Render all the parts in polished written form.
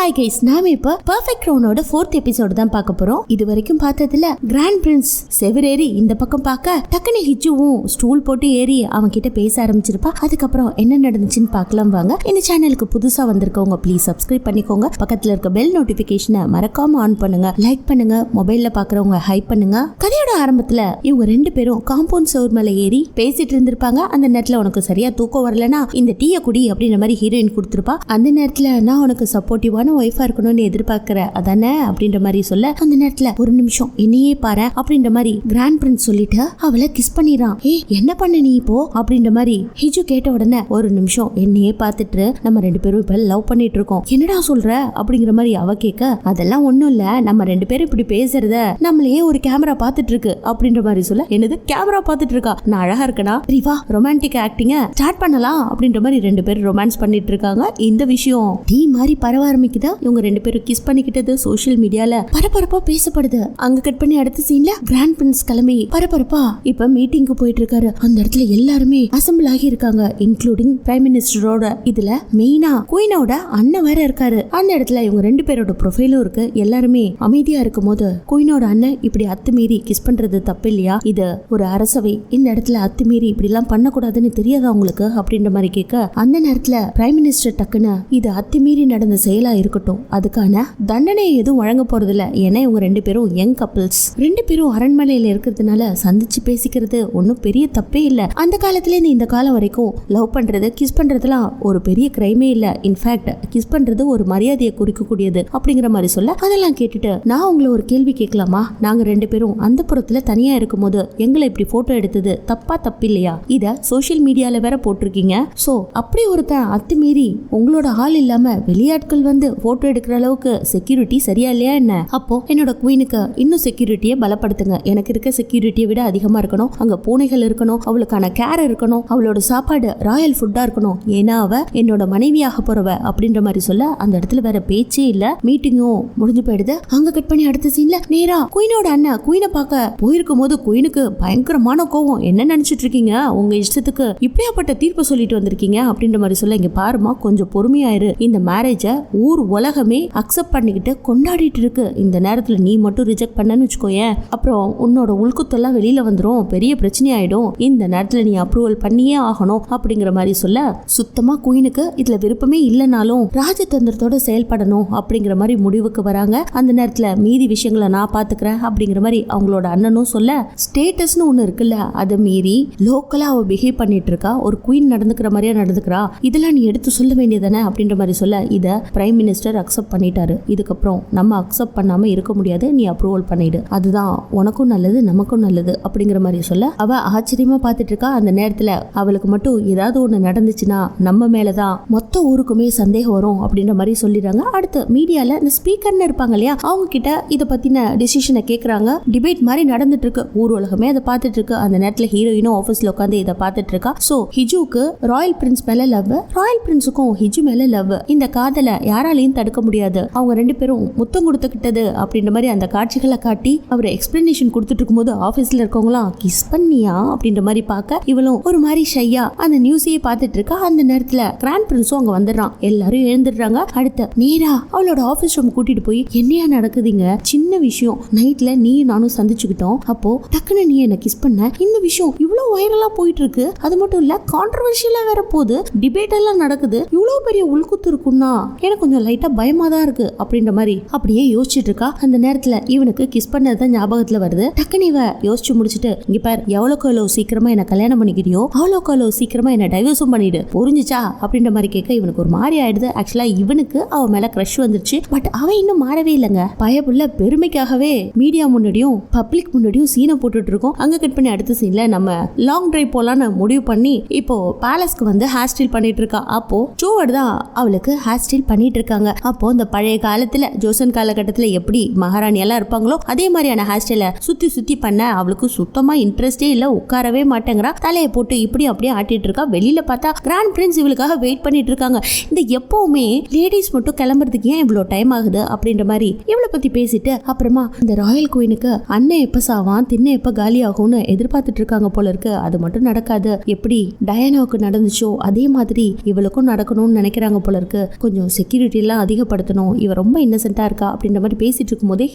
Hi guys, நாம இப்ப perfect ரவுனோட 4th episode தான் பார்க்க போறோம். இது வரைக்கும் பார்த்ததுல கிராண்ட் பிரின்ஸ் செவரேறி இந்த பக்கம் பார்க்க டக்குனு ஹிஜுவும் ஸ்டூல் போட்டு ஏறி அவன் கிட்ட பேச ஆரம்பிச்சிருப்பா. அதுக்கப்புறம் என்ன நடந்துச்சுன்னு பார்க்கலாம் வாங்க. இந்த சேனலுக்கு புதுசா வந்திருக்கவங்க ப்ளீஸ் சப்ஸ்கிரைப் பண்ணிக்கோங்க. பக்கத்துல இருக்க பெல் நோட்டிபிகேஷனை மறக்காம ஆன் பண்ணுங்க. லைக் பண்ணுங்க. மொபைல்ல பாக்குறவங்க ஹைப் பண்ணுங்க. கதையோட ஆரம்பத்துல இவங்க 2 பேரும் காம்பவுண்ட் சவுர் மேல ஏறி பேசிட்டு இருந்திருப்பாங்க. அந்த நேரத்துல உனக்கு சரியா தூக்கம் வரலனா இந்த டீயை குடி அப்படின்ற மாதிரி ஹீரோயின் கொடுத்திருப்பா. அந்த நேரத்துல நான் உனக்கு சப்போர்ட்டிவான ஒய்ஃபா இருக்கணும்னு எதிர்பார்க்கிற அதானே அப்படின்ற மாதிரி சொல்ல, அந்த நேரத்துல ஒரு நிமிஷம் என்னையே பாரு அப்படின்ற மாதிரி கிராண்ட் பிரின்ஸ் சொல்லிட்டு அவளை கிஸ் பண்ணிடுறான். என்ன பண்ண நீ இப்போ அப்படின்ற மாதிரி ஹிஜு கேட்ட உடனே ஒரு நிமிஷம் என்னையே பார்த்துட்டு நம்ம 2 பேரும் இப்ப லவ் பண்ணிட்டு இருக்கோம், என்னடா சொல்ற அப்படிங்கிற மாதிரி அவ கேட்க, அதெல்லாம் ஒண்ணும் இல்ல, நம்ம 2 பேரும் இப்படி பேசுறத நம்மளையே ஒரு கேமரா பார்த்துட்டு இருக்கு அப்படின்ற மாதிரி சொல்ல, என்னது கேமரா பார்த்துட்டு இருக்கா, நான் அழகா இருக்கனா, ரிவா ரொமான்டிக் ஆக்டிங்க ஸ்டார்ட் பண்ணலாம் அப்படின்ற மாதிரி 2 பேரும் ரொமான்ஸ் பண்ணிட்டு இருக்காங்க. இந்த விஷயம் டீ மாதிரி பரவ ஆரம்பிக்குதா. இவங்க 2 பேரும் கிஸ் பண்ணிக்கிட்டது சோஷியல் மீடியால பரபரப்பா பேசப்படுது. அங்க கட் பண்ணி அடுத்த சீன்ல கிராண்ட் பிரின்ஸ் கிளம்பி பரபரப்பா இப்ப மீட்டிங்க்கு போயிட்டு இருக்காரு. அந்த இடத்துல எல்லாருமே அசம்பிள் ஆகி இருக்காங்க, இன்க்ளூடிங் பிரைம் மினிஸ்டரோட. இதுல மெயினா குயினோட அண்ணன் வேற இருக்காரு. அந்த இடத்துல இவங்க 2 பேரோட ப்ரொஃபைலும் இருக்கு. எல்லாருமே அமைதியா இருக்கும் போது குயினோட அண்ணன் இப்படி அத்துமீறி கிஸ் பண்றது தப்பு இல்லையா, இது ஒரு அரசவை, இந்த இடத்துல அத்துமீறி இப்படி எல்லாம் பண்ணக்கூடாதுன்னு தெரியாதா உங்களுக்கு அப்படின்ற மாதிரி கேட்க, அந்த நேரத்துல பிரைம் மினிஸ்டர் டக்குன்னு இது அத்துமீறி நடந்த செயலா இருக்கட்டும், அதுக்கான தண்டனை எதுவும் வழங்க போறது இல்ல, ஏன்னா இவங்க 2 பேரும் யங் கப்பிள்ஸ், 2 பேரும் அரண்மனையில இருக்கிறதுனால சந்திச்சு பேசிக்கிறது ஒன்னும் பெரிய தப்பே இல்ல. அந்த காலத்துல இருந்து இந்த காலம் வரைக்கும் லவ் பண்றது கிஸ் பண்றதுலாம் ஒரு பெரிய கிரைமே இல்ல. இன்ஃபேக்ட் கிஸ் பண்றது ஒரு மரியாதையை குறிக்கக்கூடியது அப்படிங்கிற மாதிரி சொல்ல, அதெல்லாம் கேட்டுட்டு நான் உங்களை ஒரு கேள்வி கேட்கலாமா, நாங்க 2 பேரும் அந்த புறத்துல தனியா இருக்கும் போது எங்களை இப்படி போட்டோ எடுத்தது தப்பு இல்லையா, இத சோசியல் மீடியால வேற போட்டிருக்கீங்க. சோ அப்படி ஒருத்தன் அத்துமீறி உங்களோட ஆள் இல்லாம வெளியாட்கள் வந்து போட்டோ எடுக்கிற அளவுக்கு செக்யூரிட்டி சரியா இல்லையா என்ன, அப்போ என்னோட குயினுக்கு இன்னும் செக்யூரிட்டியை பலப்படுத்துங்க, எனக்கு இருக்க செக்யூரிட்டியை விட அதிகமா இருக்கணும், அங்க பூனைகள் இருக்கணும், அவளுக்கான கேர் இருக்கணும், அவளோட சாப்பாடு ராயல் ஃபுட்டா இருக்கணும், ஏன்னா அவ என்னோட மனைவியாக போறவ அப்படின்ற மாதிரி சொல்ல, அந்த இடத்துல வேற பேச்சே இல்ல. மீட்டிங்கும் முடிஞ்சு போயிடுது. அங்க கட் பண்ணி அடுத்த சீன்ல நேரா குயினோட அண்ணன் குயினை பார்க்க போயிருக்கும் போது குயினுக்கு பயங்கரமான கோவம், என்ன நினைச்சிட்டு இருக்கீங்க, உங்க இஷ்டத்துக்கு இப்படியாப்பட்ட தீர்ப்பு சொல்லிட்டு வந்திருக்கீங்க அப்படின்ற மாதிரி சொல்ல, இங்க பாருமா கொஞ்சம் பொறுமையாயிரு, இந்த மேரேஜ ஊர் உலகமே அக்செப்ட் பண்ணிக்கிட்டு கொண்டாடிட்டு இருக்கு, இந்த நேரத்துல நீ மட்டும் ரிஜெக்ட் பண்ணன்னு வச்சுக்கோயேன், அப்புறம் உன்னோட உள்குத்தெல்லாம் வெளியில வந்துரும், பெரிய பிரச்சனை ஆயிடும், இந்த நேரத்துல நீ அப்ரூவல் பண்ணியே ஆகணும் அப்படிங்கிற மாதிரி சொல்ல, சுத்தமா குயினுக்கு இதுல விருப்பமே இல்லைனாலும் ராஜதந்திரத்தோட செயல்படணும் அப்படிங்கிற மாதிரி முடிவுக்கு வராங்க. அந்த நேரத்துல மீதி விஷயங்களை நான் பாத்துக்கிறேன் அப்படிங்கிற மாதிரி அவங்களோட அண்ணனும் சொல்ல, ஸ்டேட்டஸ்னு ஒண்ணு இருக்குல்ல, அதை மீறி லோக்கலா அவ பிஹேவ் பண்ணிட்டு இருக்கா, ஒரு குயின் நடந்துக்கிற மாதிரியா நடந்துக்கிறா, இதெல்லாம் நீ எடுத்து சொல்ல வேண்டியதானே அப்படின்ற மாதிரி சொல்ல, இத பிரைம் மினிஸ்டர் அக்செப்ட் பண்ணிட்டாரு, இதுக்கப்புறம் நம்ம அக்செப்ட் பண்ணாம இருக்க முடியாது, நீ அப்ரூவல் பண்ணிடு, அதுதான் உனக்கும் நல்லது நமக்கும் நல்லது அப்படிங்கிற மாதிரி சொல்ல, அவ ஆச்சரியமா பாத்துட்டு இருக்கா. அந்த நேரத்துல அவளுக்கு மட்டும் ஏதாவது ஒண்ணு நடந்துச்சுன்னா நம்ம மேலதான் மொத்த ஊருக்குமே சந்தேகம் வரும் அப்படின்ற மாதிரி சொல்லிடுறாங்க. அடுத்து மீடியால இந்த ஸ்பீக்கர்னு இருப்பாங்க இல்லையா, அவங்க கிட்ட இத பத்தின டிசிஷனை கேக்குறாங்க. டிபேட் மாதிரி நடந்துட்டு இருக்கு, ஊர் உலகமே அதை பார்த்துட்டு இருக்கு. அந்த நேரத்துல ஹீரோயினும் ஆபீஸ்ல உட்காந்து இதை பார்த்துட்டு இருக்கா. சோ ஹிஜுக்கு ராயல் பிரின்ஸ் மேல லவ், ராயல் பிரின்ஸுக்கும் ஹிஜு மேல லவ், இந்த காதலை யாராலையும் தடுக்க முடியாது, அவங்க 2 பேரும் முத்தம் கொடுத்துக்கிட்டது அப்படின்ற மாதிரி அந்த காட்சிகளை காட்டி அவர் எக்ஸ்பிளனேஷன் கொடுத்துட்டு இருக்கும்போது ஆபீஸ்ல இருக்கவங்களாம் கிஸ் பண்ணியா அப்படின்ற மாதிரி பார்க்க, இவளும் ஒரு மாதிரி ஷையா அந்த நியூஸையே பார்த்துட்டு இருக்கா. அந்த நேரத்துல கிராண்ட் பிரின்ஸும் அங்க வந்துடுறான், எல்லாரும் எழுந்துடுறாங்க. அடுத்த நேரா அவளோட ஆபீஸ் ரூம் கூட்டிட்டு போய் என்னையா நடக்குதுங்க, சின்ன விஷயம், நைட்ல நீ நானும் சந்திச்சுக்கிட்டோம், அப்போ டக்குன்னு நீ என்ன கிஸ் பண்ண, இந்த விஷயம் இவ்வளவு வைரலா போயிட்டு இருக்கு, அது மட்டும் இல்ல கான்ட்ரோவர்ஷியலா வேற போகுது, டிபேட் எல்லாம் நடக்குது, இவ்வளவு பெரிய உள்குத்து இருக்குன்னா எனக்கு கொஞ்சம் லைட்டா பயமா தான் இருக்கு அப்படின்ற மாதிரி அப்படியே யோசிச்சுட்டு இருக்கா. அந்த நேரத்துல இவனுக்கு கிஸ் பண்ணதான் ஞாபகத்துல வருது. டக்குனு இவ யோசிச்சு முடிச்சுட்டு, இங்க பார், எவ்வளவு சீக்கிரமா என்ன கல்யாணம் பண்ணிக்கிறியோ அவ்வளவு சீக்கிரமா என்ன டைவர்ஸும் பண்ணிடு, புரிஞ்சுச்சா அப்படின்ற மாதிரி கேட்க இவனுக்கு ஒரு மாதிரி ஆயிடுது. ஆக்சுவலா இவனுக்கு அவ மேல கிரஷ் வந்துருச்சு, பட் அவன் இன்னும் மாறவே இல்லைங்க. பயப்புள்ள பெருமைக்காகவே மீடியா முன்னாடியும் பப்ளிக் முன்னாடியும் சீனை போட்டுட்டு இருக்கோம். அங்க கட் பண்ணி அடுத்த சீன்ல நம்ம லாங் டிரைவ் போலான்னு முடிவு பண்ணி இப்போ பேலஸ்க்கு வந்து ஹேர் ஸ்டைல் பண்ணிட்டு இருக்கா. அப்போ ஜோவர்ட் தான் அவளுக்கு ஹேர் ஸ்டைல் பண்ணிட்டு இருக்காங்க. அப்போ இந்த பழைய காலத்துல ஜோசன் காலகட்டத்துல எப்படி மகாராணி எல்லாம் இருப்பாங்களோ அதே மாதிரியான ஹேர் ஸ்டைல சுத்தி பண்ண அவளுக்கு சுத்தமா இன்ட்ரெஸ்டே இல்ல, உட்காரவே மாட்டேங்கிறா, தலையை போட்டு இப்படி அப்படியே ஆட்டிட்டு இருக்கா. வெளியில பார்த்தா கிராண்ட் பிரின்ஸ் இவளுக்காக வெயிட் பண்ணிட்டு இருக்காங்க. இந்த எப்பவுமே லேடிஸ் மட்டும் கிளம்புறதுக்கு ஏன் இவ்வளவு டைம் ஆகுது அப்படின்ற மாதிரி இவளை பத்தி பேசிட்டு, அப்புறமா இந்த ராயல் குயினுக்கு அண்ணன் எப்ப சாவான் தின்ன எப்ப காலி ஆகும்னு எதிர்பார்த்துட்டு இருக்காங்க போல இருக்கு. அது மட்டும் நடக்காது, எப்படி டயானாவுக்கு நடந்துச்சோ அதே மாதிரி இவளுக்கும் நடக்கணும்னு நினைக்கிறாங்க போல இருக்கு. கொஞ்சம் செக்யூரிட்டி எல்லாம் எல்லாம் அதிகப்படுத்தணும், இவ ரொம்ப இன்னசென்ட்டா இருக்கா அப்படின்ற மாதிரி பேசிட்டு இருக்கும்போதே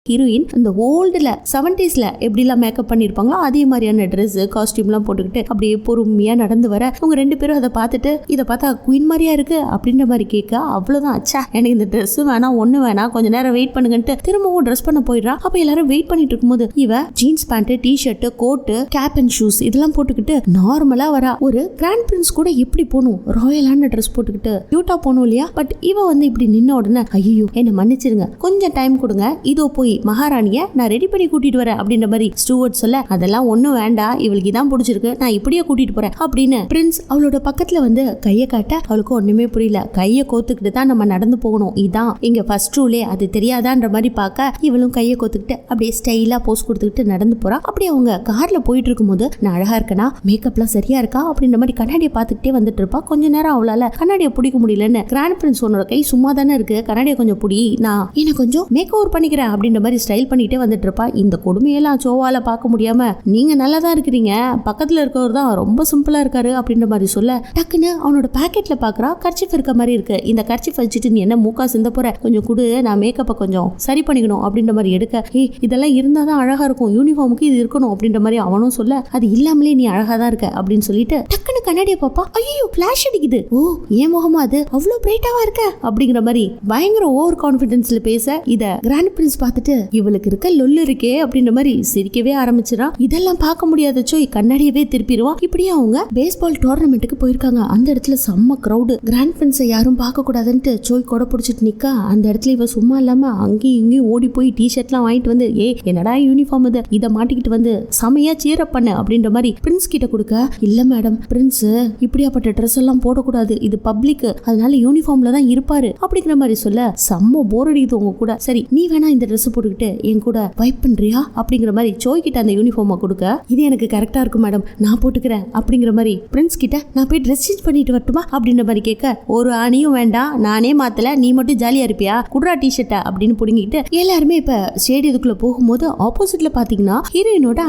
ஹீரோயின் இந்த ஓல்டுல 70s எப்படிலாம் மேக்கப் பண்ணிருப்பாங்களோ அதே மாதிரியான ட்ரெஸ் காஸ்டியூம்லாம் போட்டுக்கிட்டு அப்படியே பொறுமையா நடந்து வர அவங்க 2 பேரும் அதை பார்த்துட்டு இதை பார்த்தா குயின் மாதிரியா இருக்கு அப்படின்ற மாதிரி கேட்க அவ்வளவுதான், அச்சா எனக்கு இந்த ட்ரெஸ் வேணாம் ஒண்ணு வேணாம் கொஞ்ச நேரம் வெயிட் பண்ணுங்கன்ட்டு திரும்பவும் ட்ரெஸ் பண்ண போயிடுறா. அப்ப எல்லாரும் வெயிட் பண்ணிட்டு இருக்கும்போது இவ jeans pant, T-shirt, coat, cap and shoes இதெல்லாம் போட்டுக்கிட்டு நார்மலா வரா. ஒரு கிராண்ட் பிரின்ஸ் கூட எப்படி போகணும், ராயலான ட்ரெஸ் போட்டுக்கிட்டு கியூட்டா போகணும் இல்லையா. பட் இவ வந்து இப்படி நின்ன உடனே ஐயோ என்ன மன்னிச்சிருங்க, கொஞ்சம் டைம் கொடுங்க, இதோ போய் மகாராணிய நான் ரெடி பண்ணி கூட்டிட்டு வரேன் அப்படின்ற மாதிரி ஸ்டூவர்ட் சொல்ல, அதெல்லாம் ஒண்ணும் வேண்டாம், இவளுக்கு இதான் பிடிச்சிருக்கு, நான் இப்படியே கூட்டிட்டு போறேன் அப்படின்னு பிரின்ஸ் அவளோட பக்கத்துல வந்து கையை காட்ட அவளுக்கு ஒண்ணுமே புரியல. கையை கோத்துக்கிட்டு தான் நம்ம நடந்து போகணும், இதான் இங்க ஃபர்ஸ்ட் ரூலே, அது தெரியாதான்ற மாதிரி பார்க்க இவளும் கையை கோத்துக்கிட்டு அப்படியே ஸ்டைலா போஸ் கொடுத்துக்கிட்டு நடந்து போறா. அப்படி அவங்க கார்ல போயிட்டு இருக்கும்போது நான் அழகா இருக்கேனா, மேக்கப்லாம் சரியா இருக்கா அப்படின்ற மாதிரி கண்ணாடியை பார்த்துக்கிட்டே வந்துட்டு இருப்பா. கொஞ்ச நேரம் அவளால கண்ணாடியை பிடிக்க முடியலன்னு கிராண்ட் பிரின்ஸ் உன்னோட கை சும்மா தானே இருக்கு, கண்ணாடியை கொஞ்சம் பிடி, நான் என்ன கொஞ்சம் மேக் ஓவர் பண்ணிக்கிறேன் அப்படின்ற மாதிரி ஸ்டைல் பண்ணிட்டே வந்துட்டு இருப்பா. இந்த கொடுமையெல்லாம் சோவால பார்க்க முடியாம நீங்க நல்லா தான் இருக்கிறீங்க, பக்கத்துல இருக்கவர் தான் ரொம்ப சிம்பிளா இருக்காரு அப்படின்ற மாதிரி சொல்ல டக்குன்னு அவனோட பாக்கெட்ல பாக்குறா கர்ச்சிஃப் இருக்க மாதிரி இருக்கு. இந்த கர்ச்சிஃப் வச்சுட்டு நீ என்ன மூக்கா சிந்த போற, கொஞ்சம் குடு, நான் மேக்கப்பை கொஞ்சம் சரி பண்ணிக்கணும் அப்படின்ற மாதிரி எடுக்க, இதெல்லாம் இருந்தாதான் அழகா இருக்கும், யூனிஃபார்முக்கு இது இருக்கணும் அப்படின்ற மாதிரி அவனும் சொல்ல, அது இல்லாமலே நீ அழகா தான் இருக்க அப்படின்னு சொல்லிட்டு டக்குன்னு கண்ணாடியை பாப்பா. ஐயோ ஃபிளாஷ் அடிக்குது, ஓ ஏன் முகமா அது அவ்வளவு பிரைட்டாவா இருக்க அப்படிங்கிற மாதிரி பயங்கர ஓவர் கான்பிடன்ஸ்ல பேச இத கிராண்ட் பிரின்ஸ் பார்த்துட்டு இவளுக்கு இருக்க லொல்லு இருக்கே அப்படின்ற மாதிரி சிரிக்கவே ஆரம்பிச்சிடா. இதெல்லாம் பார்க்க முடியாத சோய் கண்ணாடியவே திருப்பிடுவான். இப்படியே அவங்க பேஸ்பால் டோர்னமெண்ட்டுக்கு போயிருக்காங்க. அந்த இடத்துல செம்ம கிரௌடு. கிராண்ட் பிரின்ஸை யாரும் பார்க்க கூடாதுன்ட்டு சோய் கொடை பிடிச்சிட்டு நிக்க, அந்த இடத்துல இவ சும்மா இல்லாம அங்கேயும் இங்கேயும் ஓடி போய் டி-ஷர்ட்லாம் வாங்கிட்டு வந்து என்னடா யூனிஃபார்ம் இது, இதை மாட்டிக்கிட்டு வந்து செமையா சீரப் பண்ண அப்படின்ற மாதிரி பிரின்ஸ் கிட்ட கொடுக்க, இல்ல மேடம் பிரின்ஸ் இப்படியாப்பட்ட ட்ரெஸ் எல்லாம் போடக்கூடாது, இது பப்ளிக், அதனால யூனிஃபார்ம்ல தான் இருப்பாரு அப்படிங்கிற மாதிரி சொல்ல செம்ம போர் அடிக்குது உங்க கூட, சரி நீ வேணா இந்த ட்ரெஸ் போட்டுக்கிட்டு என் கூட வைப் பண்றியா அப்படிங்கிற மாதிரி சோய் கிட்ட அந்த யூனிஃபார்மை கொடுக்க, இது எனக்கு கரெக்டா இருக்கும் மேடம் நான் போட்டுக்கிறேன் அப்படிங்கிற மாதிரி பிரின்ஸ் கிட்ட நான் போய் ட்ரெஸ் சேஞ்ச் பண்ணிட்டு வரட்டுமா அப்படின்ற மாதிரி கேட்க, ஒரு ஆணியும் வேண்டாம், நானே மாத்தல, நீ மட்டும் ஜாலியா இருப்பியா, குட்ரா டி-ஷர்ட்டை அப்படின்னு புடுங்கிட்டு எல்லாருமே இப்ப ஸ்டேடியத்துக்குள்ள போகும்போது ஆப்போசிட்ல பாத்தீங்கன்னா ஹீரோயினோட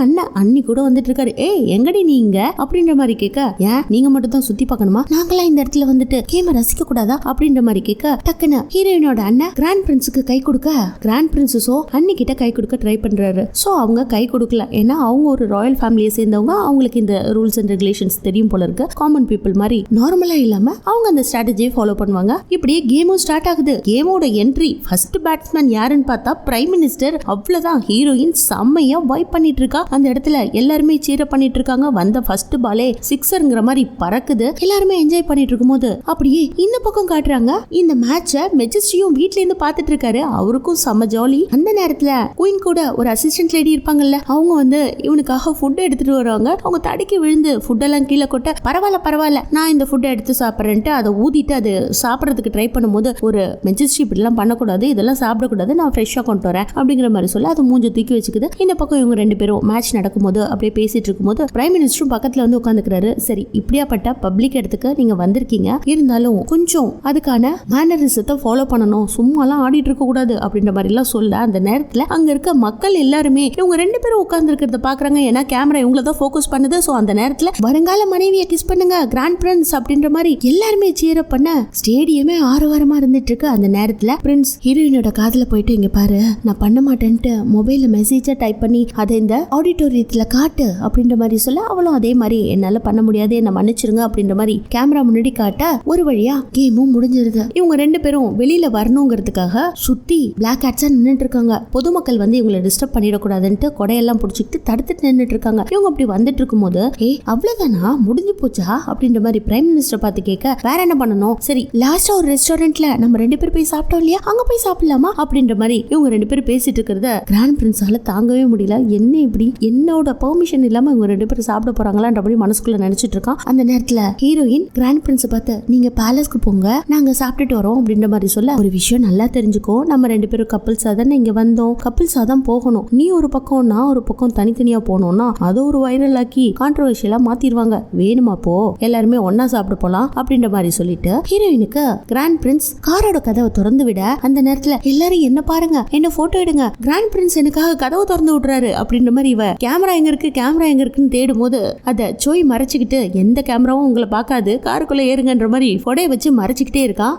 அண்ணி கூட வந்துட்டு இருக்காரு. எங்கடி நீங்க அப்படின்ற மாதிரி கேட்க, ஏன் நீங்க மட்டும் தான் சுத்தி பார்க்கணுமா, நாங்களாம் இந்த இடத்துல வந்துட்டு கேம ரசிக்க கூடாதா அப்படின்ற மாதிரி கேட்க, டக்குன்னு ஹீரோயினோட அண்ணன் கிராண்ட் பிரின்ஸுக்கு கை கொடுக்க, கிராண்ட் பிரின்ஸோ அண்ணி கிட்ட கை கொடுக்க ட்ரை பண்றாரு. சோ அவங்க கை கொடுக்கல, ஏன்னா அவங்க ஒரு ராயல் ஃபேமிலியை சேர்ந்தவங்க, அவங்களுக்கு இந்த ரூல்ஸ் அண்ட் ரெகுலேஷன்ஸ் தெரியும் போல இருக்கு. காமன் பீப்புள் மாதிரி நார்மலா இல்லாம அவங்க அந்த ஸ்ட்ராட்டஜியை ஃபாலோ பண்ணுவாங்க. இப்படியே கேமும் ஸ்டார்ட் ஆகுது. கேமோட என்ட்ரி ஃபர்ஸ்ட் பேட்ஸ்மேன் யாருன்னு பார்த்தா பிரைம் மினிஸ்டர். அவ்வளவுதான், ஹீரோயின் செம்மையா வைப் பண்ணிட்டு இருக்கா. அந்த இடத்துல எல்லாருமே சீர பண்ணிட்டு இருக்காங்க. வந்த ஃபர்ஸ்ட் பாலே சிக்ஸர்ங்கிற மாதிரி பறக்குது. எல்லாருமே என்ஜாய் பண்ணிட்டு இருக்கும்போது அப்படியே இந்த பக்கம் காட்டுறாங்க இந்த மேட்சை மெஜஸ்டியும் வீட்ல இருந்து பாத்துட்டு இருக்காரு. அவருக்கும் செம்ம ஜாலி. அந்த நேரத்துல குயின் கூட ஒரு அசிஸ்டன்ட் லேடி இருப்பாங்கல்ல, அவங்க வந்து இவனுக்காக ஃபுட் எடுத்துட்டு வருவாங்க. அவங்க தடுக்கி விழுந்து ஃபுட் எல்லாம் கீழே கொட்ட, பரவாயில்ல நான் இந்த ஃபுட்டை எடுத்து சாப்பிட்றேன்ட்டு அதை ஊதிட்டு அது சாப்பிட்றதுக்கு ட்ரை பண்ணும்போது, ஒரு மெஜஸ்டி இப்படிலாம் பண்ணக்கூடாது, இதெல்லாம் சாப்பிடக்கூடாது, நான் ஃப்ரெஷ்ஷாக கொண்டு வரேன் அப்படிங்கிற மாதிரி சொல்ல அது மூஞ்சி தூக்கி வச்சுக்குது. இந்த பக்கம் இவங்க 2 பேரும் மேட்ச் நடக்கும்போது அப்படியே பேசிட்டு இருக்கும்போது பிரைம் மினிஸ்டரும் பக்கத்துல வந்து உட்காந்துக்கிறாரு. சரி இப்படியாப்பட்ட பப்ளிக் இடத்துக்கு நீங்க வந்திருக்கீங்க, இருந்தாலும் கொஞ்சம் அதுக்கான மேனரிசத்தை ஃபாலோ பண்ணணும், சும்மாலாம் ஆடிட்டு இருக்க கூடாது அப்படின்ற மாதிரி எல்லாம் சொல்ல, அந்த நேரத்துல அங்க இருக்க மக்கள் எல்லாருமே இவங்க 2 பேரும் உட்கார்ந்து இருக்கிறத பாக்குறாங்க. ஏன்னா கேமரா இவங்கள தான் ஃபோக்கஸ் பண்ணுது. சோ அந்த நேரத்துல வருங்கால மனைவியை கிஸ் பண்ணுங்க கிராண்ட் பிரின்ஸ் அப்படின்ற மாதிரி எல்லாருமே சீர பண்ண ஸ்டேடியமே ஆரவாரமா இருந்துட்டு இருக்கு. அந்த நேரத்துல பிரின்ஸ் ஹீரோயினோட காதுல போயிட்டு, இங்க பாரு நான் பண்ண மாட்டேன்ட்டு மொபைல்ல மெசேஜா டைப் பண்ணி அதை இந்த ஆடிட்டோரியத்துல காட்டு அப்படின்ற மாதிரி சொல்ல, அவளும் அதே மாதிரி என்னால பண்ண முடியாது என்ன மன்னிச்சிருங்க அப்படின்ற மாதிரி கேமரா முன்னாடி காட்ட, ஒரு வழியா கேமும் முடிஞ்சிருது. இவங்க 2 பேரும் வெளியில வரணுங்கிறதுக்காக சுத்தி பிளாக் ஹேட்ஸா நின்னுட்டு இருக்காங்க. பொதுமக்கள் வந்து இவங்களை டிஸ்டர்ப் பண்ணிடக்கூடாதுன்ட்டு கொடையெல்லாம் பிடிச்சிட்டு தடுத்துட்டு நின்னுட்டு இருக்காங்க. இவங்க அப்படி வந்துட்டு இருக்கும்போது, அவ்வளவுதானா முடிஞ்சு போச்சா அப்படின்ற மாதிரி பிரைம் மினிஸ்டர் பார்த்து கேட்க, வேற என்ன பண்ணணும், சரி லாஸ்டா ஒரு ரெஸ்டாரண்ட்ல நம்ம 2 பேரும் போய் சாப்பிட்டோம் இல்லையா, அங்க போய் சாப்பிடலாமா அப்படின்ற மாதிரி இவங்க 2 பேரும் பேசிட்டு இருக்கிறத கிராண்ட் பிரின்ஸால தாங்கவே முடியல. என்ன இப்படி என்னோட பெர்மிஷன் இல்லாம இவங்க 2 பேரும் சாப்பிட போறாங்களான்ற மாதிரி மனசுக்குள்ள நினைச்சிட்டு இருக்கான். அந்த நேரத்துல ஹீரோயின் கிராண்ட் பிரின்ஸை பார்த்து, நீங்க பேலஸ்க்கு போங்க நாங்க சாப்பிட்டுட்டு வரோம் அப்படின்ற மாதிரி சொல்ல, ஒரு விஷயம் நல்லா தெரிஞ்சுக்கோ, நம்ம 2 பேரும் கப்பிள்ஸா தானே இங்க வந்தோம், கப்பிள்ஸா தான் போகணும், நீ ஒரு பக்கம் நான் ஒரு பக்கம் தனித்தனியா போனோம்னா அதை ஒரு வைரல் ஆக்கி கான்ட்ரோவர்ஷியலா மாத்திடுவாங்க, வேணுமா போ எல்லாருமே ஒன்னா சாப்பிட போலாம் அப்படின்ற மாதிரி சொல்லிட்டு ஹீரோயினுக்கு கிராண்ட் பிரின்ஸ் காரோட கதவை திறந்து விட, அந்த நேரத்துல எல்லாரும் என்ன பாருங்க என்ன போட்டோ எடுங்க, கிராண்ட் பிரின்ஸ் எனக்காக கதவை திறந்து விடுறாரு அப்படின்ற மாதிரி இவ கேமரா எங்க இருக்குன்னு தேடும் போது அதை சோய் மறைச்சுக்கிட்டு, எந்த கேமராவும் உங்களை பார்க்காது காருக்குள்ள ஏறுங்கன்ற மாதிரி கொடையை வச்சு மறைச்சுக்கிட்டே இருக்கா.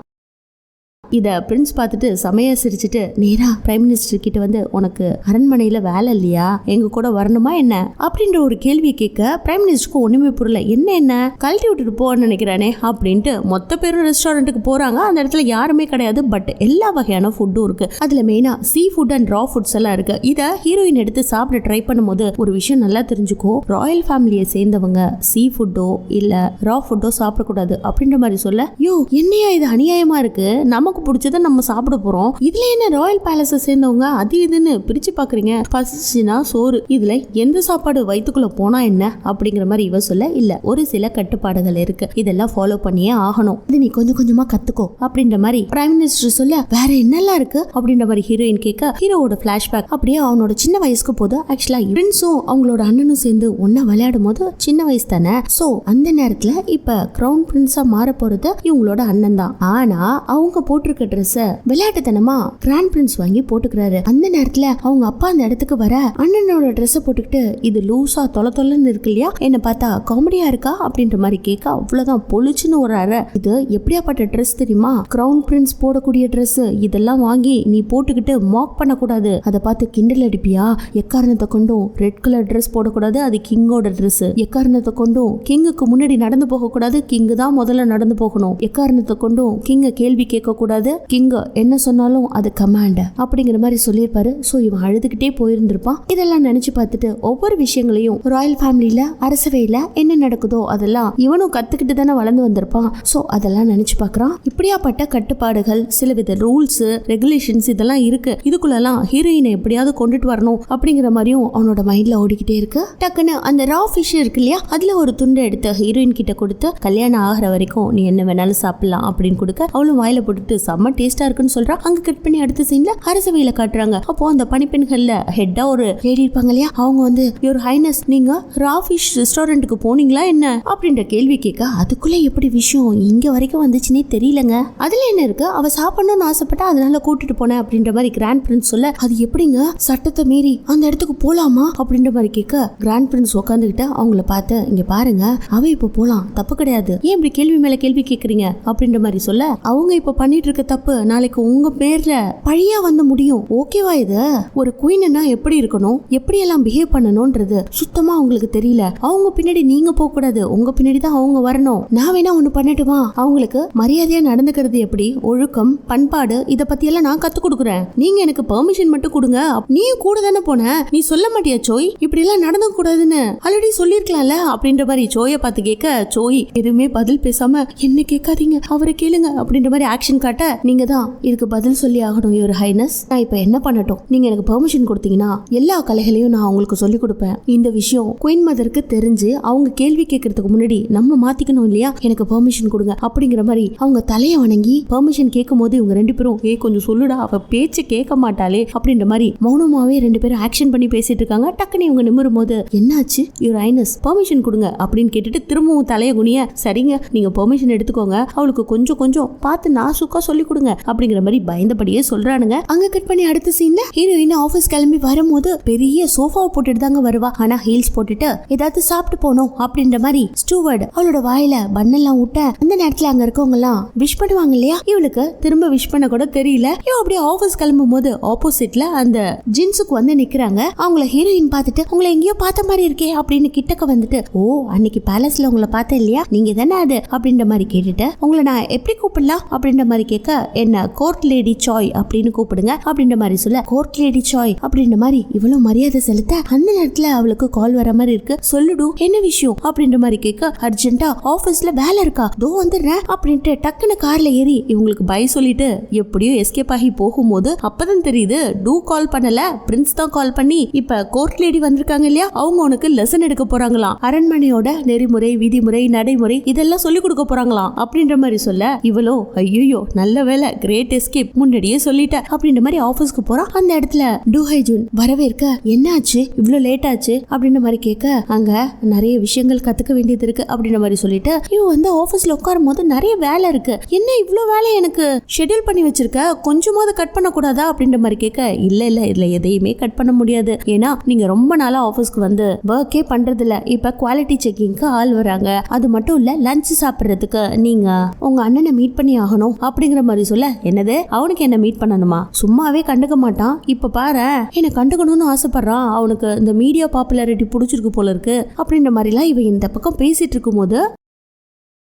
இத பிரின்ஸ் பார்த்துட்டு சமையா சிரிச்சுட்டு நேரா பிரைம் மினிஸ்டர் கிட்ட வந்து உனக்கு அரண்மனையில வேலை இல்லையா, எங்க கூட வரணுமா என்ன அப்படின்ற ஒரு கேள்வியை கேட்க பிரைம் மினிஸ்டருக்கு ஒண்ணுமே புரியல. என்ன கழட்டி விட்டுட்டு போன்னு நினைக்கிறானே அப்படின்ட்டு மொத்த பேரும் ரெஸ்டாரண்ட்டுக்கு போறாங்க. அந்த இடத்துல யாருமே கிடையாது, பட் எல்லா வகையான ஃபுட்டும் இருக்கு. அதுல மெயினா seafood and raw foods எல்லாம் இருக்கு. இத ஹீரோயின் எடுத்து சாப்பிட ட்ரை பண்ணும்போது ஒரு விஷயம் நல்லா தெரிஞ்சுக்கோ, ராயல் ஃபேமிலியை சேர்ந்தவங்க சீ ஃபுட்டோ இல்ல ரா ஃபுட்டோ சாப்பிடக்கூடாது அப்படின்ற மாதிரி சொல்ல, யோ என்னையா இது அநியாயமா இருக்கு, நமக்கு பிடிச்சத நம்ம சாப்பிட போறோம், இதுல என்ன ராயல் பேலஸை சேர்ந்தவங்க அது இதுன்னு பிரிச்சு பாக்குறீங்க, பசிச்சுனா சோறு, இதுல எந்த சாப்பாடு வயிற்றுக்குள்ள போனா என்ன அப்படிங்கிற மாதிரி இவ சொல்ல, இல்ல ஒரு சில கட்டுப்பாடுகள் இருக்கு, இதெல்லாம் ஃபாலோ பண்ணியே ஆகணும், இது நீ கொஞ்சம் கொஞ்சமா கத்துக்கோ அப்படின்ற மாதிரி பிரைம் மினிஸ்டர் சொல்ல, வேற என்னெல்லாம் இருக்கு அப்படின்ற மாதிரி ஹீரோயின் கேட்க ஹீரோவோட பிளாஷ்பேக் அப்படியே அவனோட சின்ன வயசுக்கு போது. ஆக்சுவலா பிரின்ஸும் அவங்களோட அண்ணனும் சேர்ந்து ஒன்னா விளையாடும் போது சின்ன வயசு தானே, சோ அந்த நேரத்துல இப்ப கிரவுன் பிரின்ஸா மாற போறது இவங்களோட அண்ணன் தான். ஆனா அவங்க போட்டிருக்க ட்ரெஸ் விளையாட்டுத்தனமா கிராண்ட் பிரின்ஸ் வாங்கி போட்டுக்கிறாரு. அந்த நேரத்துல அவங்க அப்பா அந்த இடத்துக்கு வர அண்ணனோட ட்ரெஸ் போட்டுக்கிட்டு இது லூசா தொலைன்னு இருக்கு இல்லையா, என்ன பார்த்தா காமெடியா இருக்கா அப்படின்ற மாதிரி கேட்க அவ்வளவுதான் பொலிச்சுன்னு ஒரு அறை. இது எப்படியாப்பட்ட ட்ரெஸ் தெரியுமா, கிரவுன் பிரின்ஸ் போடக்கூடிய ட்ரெஸ், இதெல்லாம் வாங்கி நீ போட்டுக்கிட்டு மாக் பண்ணக்கூடாது, அதை பார்த்து கிண்டல் அடிப்பியா, எக்காரணத்தை கொண்டும் ரெட் கலர் ட்ரெஸ் போடக்கூடாது, அது கிங்கோட ட்ரெஸ், எக்காரணத்தை கொண்டும் கிங்குக்கு முன்னாடி நடந்து போக கூடாது, கிங்கு தான் முதல்ல நடந்து போகணும், எக்காரணத்தை கொண்டும் கிங்க கேள்வி கேட்க கூடாது, கிங்க என்ன சொன்னாலும் அது கமாண்ட் அப்படிங்கிற மாதிரி சொல்லியிருப்பாரு. சோ இவன் அழுதுகிட்டே போயிருந்திருப்பான். இதெல்லாம் நினைச்சு பார்த்துட்டு ஒவ்வொரு விஷயங்களையும் ராயல் ஃபேமிலியில அரசவையில என்ன நடக்குதோ அதெல்லாம் இவனும் கத்துக்கிட்டு தானே வளர்ந்து வந்திருப்பான். சோ அதெல்லாம் நினைச்சு பார்க்கறான். இப்படியாப்பட்ட கட்டுப்பாடுகள், சிலவித ரூல்ஸ் ரெகுலேஷன்ஸ் இதெல்லாம் இருக்கு, இதுக்குள்ளெல்லாம் ஹீரோயினை எப்படியாவது கொண்டுட்டு வரணும் அப்படிங்கிற மாதிரியும் அவனோட மைண்ட்ல ஓடிக்கிட்டே இருக்கு. டக்குன்னு அந்த ரா ஃபிஷ் இருக்கு இல்லையா, அதுல ஒரு துண்டை எடுத்து ஹீரோயின் கிட்ட கொடுத்து கல்யாணம் ஆகிற வரைக்கும் நீ என்ன வேணாலும் சாப்பிடலாம் அப்படின்னு கொடுக்க அவளும் வாயில போட்டுட்டு செம்ம டேஸ்டா இருக்குன்னு சொல்றா. அங்க கட் பண்ணி அடுத்த சீன்ல அரசவையில காட்டுறாங்க. அப்போ அந்த பணிப்பெண்கள்ல ஹெட்டா ஒரு லேடி இருப்பாங்க இல்லையா, அவங்க வந்து யுவர் ஹைனஸ் நீங்க ரா ஃபிஷ் ரெஸ்டாரண்ட்டுக்கு போனீங்களா என்ன அப்படின்ற கேள்வி கேட்க, அதுக்குள்ள எப்படி விஷயம் இங்க வரைக்கும் வந்துச்சுன்னே தெரியலங்க, அதுல என்ன இருக்கு, அவ சாப்பிடணும்னு ஆசைப்பட்டா அதனால கூட்டிட்டு போனேன் அப்படின்ற மாதிரி கிராண்ட் பிரின்ஸ் சொல்ல, அது எப்படிங்க சட்டத்தை மீறி அந்த இடத்துக்கு போலாமா அப்படின்ற மாதிரி கேட்க கிராண்ட் பிரின்ஸ் உட்காந்துக்கிட்ட அவங்கள பார்த்து, இங்க பாருங்க அவ இப்ப போலாம் தப்பு கிடையாது, ஏன் இப்படி கேள்வி மேல கேள்வி கேக்குறீங்க அப்படின்ற மாதிரி சொல்ல, அவங்க இப்ப பண்ணிட்டு இருக்க தப்பு நாளைக்கு உங்க பேர்ல பழியா வந்து முடியும், ஓகேவா, இது ஒரு குயின்னா எப்படி இருக்கணும், எப்படி எல்லாம் பிஹேவ் பண்ணணும்ன்றது சுத்தமா அவங்களுக்கு தெரியல, அவங்க பின்னாடி நீங்க போக கூடாது, உங்க பின்னாடி தான் அவங்க வரணும், நான் வேணா ஒண்ணு பண்ணட்டுமா, அவங்களுக்கு மரியாதையா நடந்துக்கிறது எப்படி, ஒழுக்கம் பண்பாடு இத பத்தி எல்லாம் நான் கத்து கொடுக்குறேன், நீங்க எனக்கு பெர்மிஷன் மட்டும் கொடுங்க, நீ கூட தானே போன, நீ சொல்ல மாட்டியா சோய் இப்படி எல்லாம் நடந்து கூடாதுன்னு ஆல்ரெடி சொல்லிருக்கலாம்ல அப்படின்ற மாதிரி சோயை பார்த்து கேட்க, சோய் எதுவுமே பதில் பேசாம என்ன கேட்காதீங்க அவரை கேளுங்க அப்படின்ற மாதிரி ஆக்ஷன் காட்ட, நீங்க தான் இதுக்கு பதில் சொல்லி ஆகணும் யுவர் ஹைனஸ், நான் இப்ப என்ன பண்ணட்டும், நீங்க எனக்கு பெர்மிஷன் கொடுத்தீங்கன்னா எல்லா கலைகளையும் நான் உங்களுக்கு சொல்லி கொடுப்பேன், இந்த விஷயம் குயின் மதருக்கு தெரிஞ்சு அவங்க கேள்வி கேட்கறதுக்கு முன்னாடி நம்ம மாத்திக்கணும் இல்லையா, எனக்கு பெர்மிஷன் கொடுங்க அப்படிங்கிற மாதிரி அவங்க தலையை வணங்கி பெர்மிஷன் கேட்கும் போது இவங்க ரெண்டு பேரும் கொஞ்சம் சொல்லுடா அவ பேச்சு கேட்க மாட்டாளே அப்படின்ற மாதிரி மௌனமாவே ரெண்டு பேரும் ஆக்ஷன் பண்ணி பேசிட்டு இருக்காங்க. டக்குன்னு இவங்க நிமிரும் போது, என்னாச்சு யுவர் ஹைனஸ் பெர்மிஷன் கொடுங்க அப்படின்னு கேட்டுட்டு திரும்பவும் தலையை குனிய, சரிங்க நீங்க பெர்மிஷன் எடுத்துக்கோங்க, அவளுக்கு கொஞ்சம் கொஞ்சம் பார்த்து நாசுக்கா சொல்லி கொடுங்க அப்படிங்கிற மாதிரி பயந்தபடியே சொல்றானுங்க. அங்க கட் பண்ணி அடுத்த சீன்ல ஹீரோயின் ஆபீஸ் கிளம்பி வரும்போது பெரிய சோஃபாவை போட்டுட்டு தாங்க வருவா, ஆனா ஹீல்ஸ் போட்டுட்டு ஏதாவது சாப்பிட்டு போனோம் அப்படின்ற மாதிரி ஸ்டூவர்ட் அவளோட வாயில பண்ணெல்லாம் விட்ட, அந்த நேரத்துல அங்க இருக்கவங்க எல்லாம் விஷ் பண்ணுவாங்க இல்லையா, இவளுக்கு திரும்ப விஷ் பண்ண கூட தெரியல. இவ அப்படியே ஆபீஸ் கிளம்பும் போது ஆப்போசிட்ல அந்த ஜின்ஸுக்கு வந்து நிக்கிறாங்க. அவங்கள ஹீரோயின் பார்த்துட்டு, உங்களை எங்கேயோ பார்த்த மாதிரி இருக்கே அப்படின்னு கிட்டக்க வந்துட்டு, ஓ அன்னைக்கு பேலஸ்ல உங்களை பார்த்தேன் இல்லையா, நீங்க தானே அது அப்படின்ற மாதிரி கேட்டுட்டு, உங்களை நான் எப்படி கூப்பிடலாம் அப்படின்ற மாதிரி கேட்க, என்ன கோர்ட் லேடி சாய் அப்படின்னு கூப்பிடுங்க அப்படின்ற மாதிரி சொல்ல, கோர்ட் லேடி சாய் அப்படின்ற மாதிரி இவ்வளவு மரியாதை செலுத்த, அந்த நேரத்துல அவளுக்கு கால் வர மாதிரி இருக்கு. சொல்லுடு என்ன விஷயம் அப்படின்ற மாதிரி கேட்க, அர்ஜென்ட்டா ஆபீஸ்ல வேலை இருக்கா, தோ வந்துடுறேன் அப்படின்ட்டு டக்குன்னு கார்ல ஏறி இவங்களுக்கு பை சொல்லிட்டு எப்படியோ எஸ்கேப் ஆகி போகும்போது அப்பதான் தெரியுது, டூ கால் பண்ணல பிரின்ஸ் தான் கால் பண்ணி இப்ப கோர்ட் லேடி வந்திருக்காங்க இல்லையா, அவங்க உனக்கு லெசன் எடுக்க போறாங்களாம், அரண்மனையோட நெறிமுறை விதிமுறை நடைமுறை இதெல்லாம் சொல்லி கொடுக்க போறாங்களாம் அப்படின்ற மாதிரி சொல்ல, இவளோ ஐயோ நல்ல வேலை கிரேட் எஸ்கேப் முன்னாடியே சொல்லிட்ட அப்படின்ற மாதிரி ஆபீஸ்க்கு போறா. அந்த இடத்துல டூஹைஜூன் வரவேற்க, என்னாச்சு இவ்வளவு லேட் ஆச்சு அப்படின்ற மாதிரி கேட்க, அங்க நிறைய விஷயங்கள் கத்துக்க வேண்டியது இருக்கு அப்படின்ற மாதிரி சொல்லிட்டு, இவ வந்து ஆபீஸ்ல உட்காரும் போது நிறைய வேலை இருக்கு, என்ன இவ்வளவு வேலை எனக்கு ஷெட்யூல் பண்ணி வச்சிருக்க, கொஞ்சமாவது கட் பண்ண கூடாதா அப்படின்ற மாதிரி கேட்க, இல்ல இதுல எதையுமே கட் பண்ண முடியாது, ஏன்னா நீங்க ரொம்ப நாளா ஆபீஸ்க்கு வந்து ஒர்க்கே பண்றது இல்ல, இப்ப குவாலிட்டி செக்கிங்க்கு ஆள் வராங்க, அது மட்டும் இல்ல லஞ்ச் சாப்பிடுறதுக்கு நீங்க உங்க அண்ணனை மீட் பண்ணி ஆகணும் அப்படிங்கிற அப்படின்ற மாதிரி சொல்ல, என்னது அவனுக்கு என்ன மீட் பண்ணணுமா, சும்மாவே கண்டுக்க மாட்டான், இப்ப பாரு என்ன கண்டுக்கணும்னு ஆசைப்படுறான், அவனுக்கு இந்த மீடியா பாப்புலாரிட்டி பிடிச்சிருக்கு போல இருக்கு அப்படின்ற மாதிரிலாம் இவன் இந்த பக்கம் பேசிட்டு இருக்கும் போது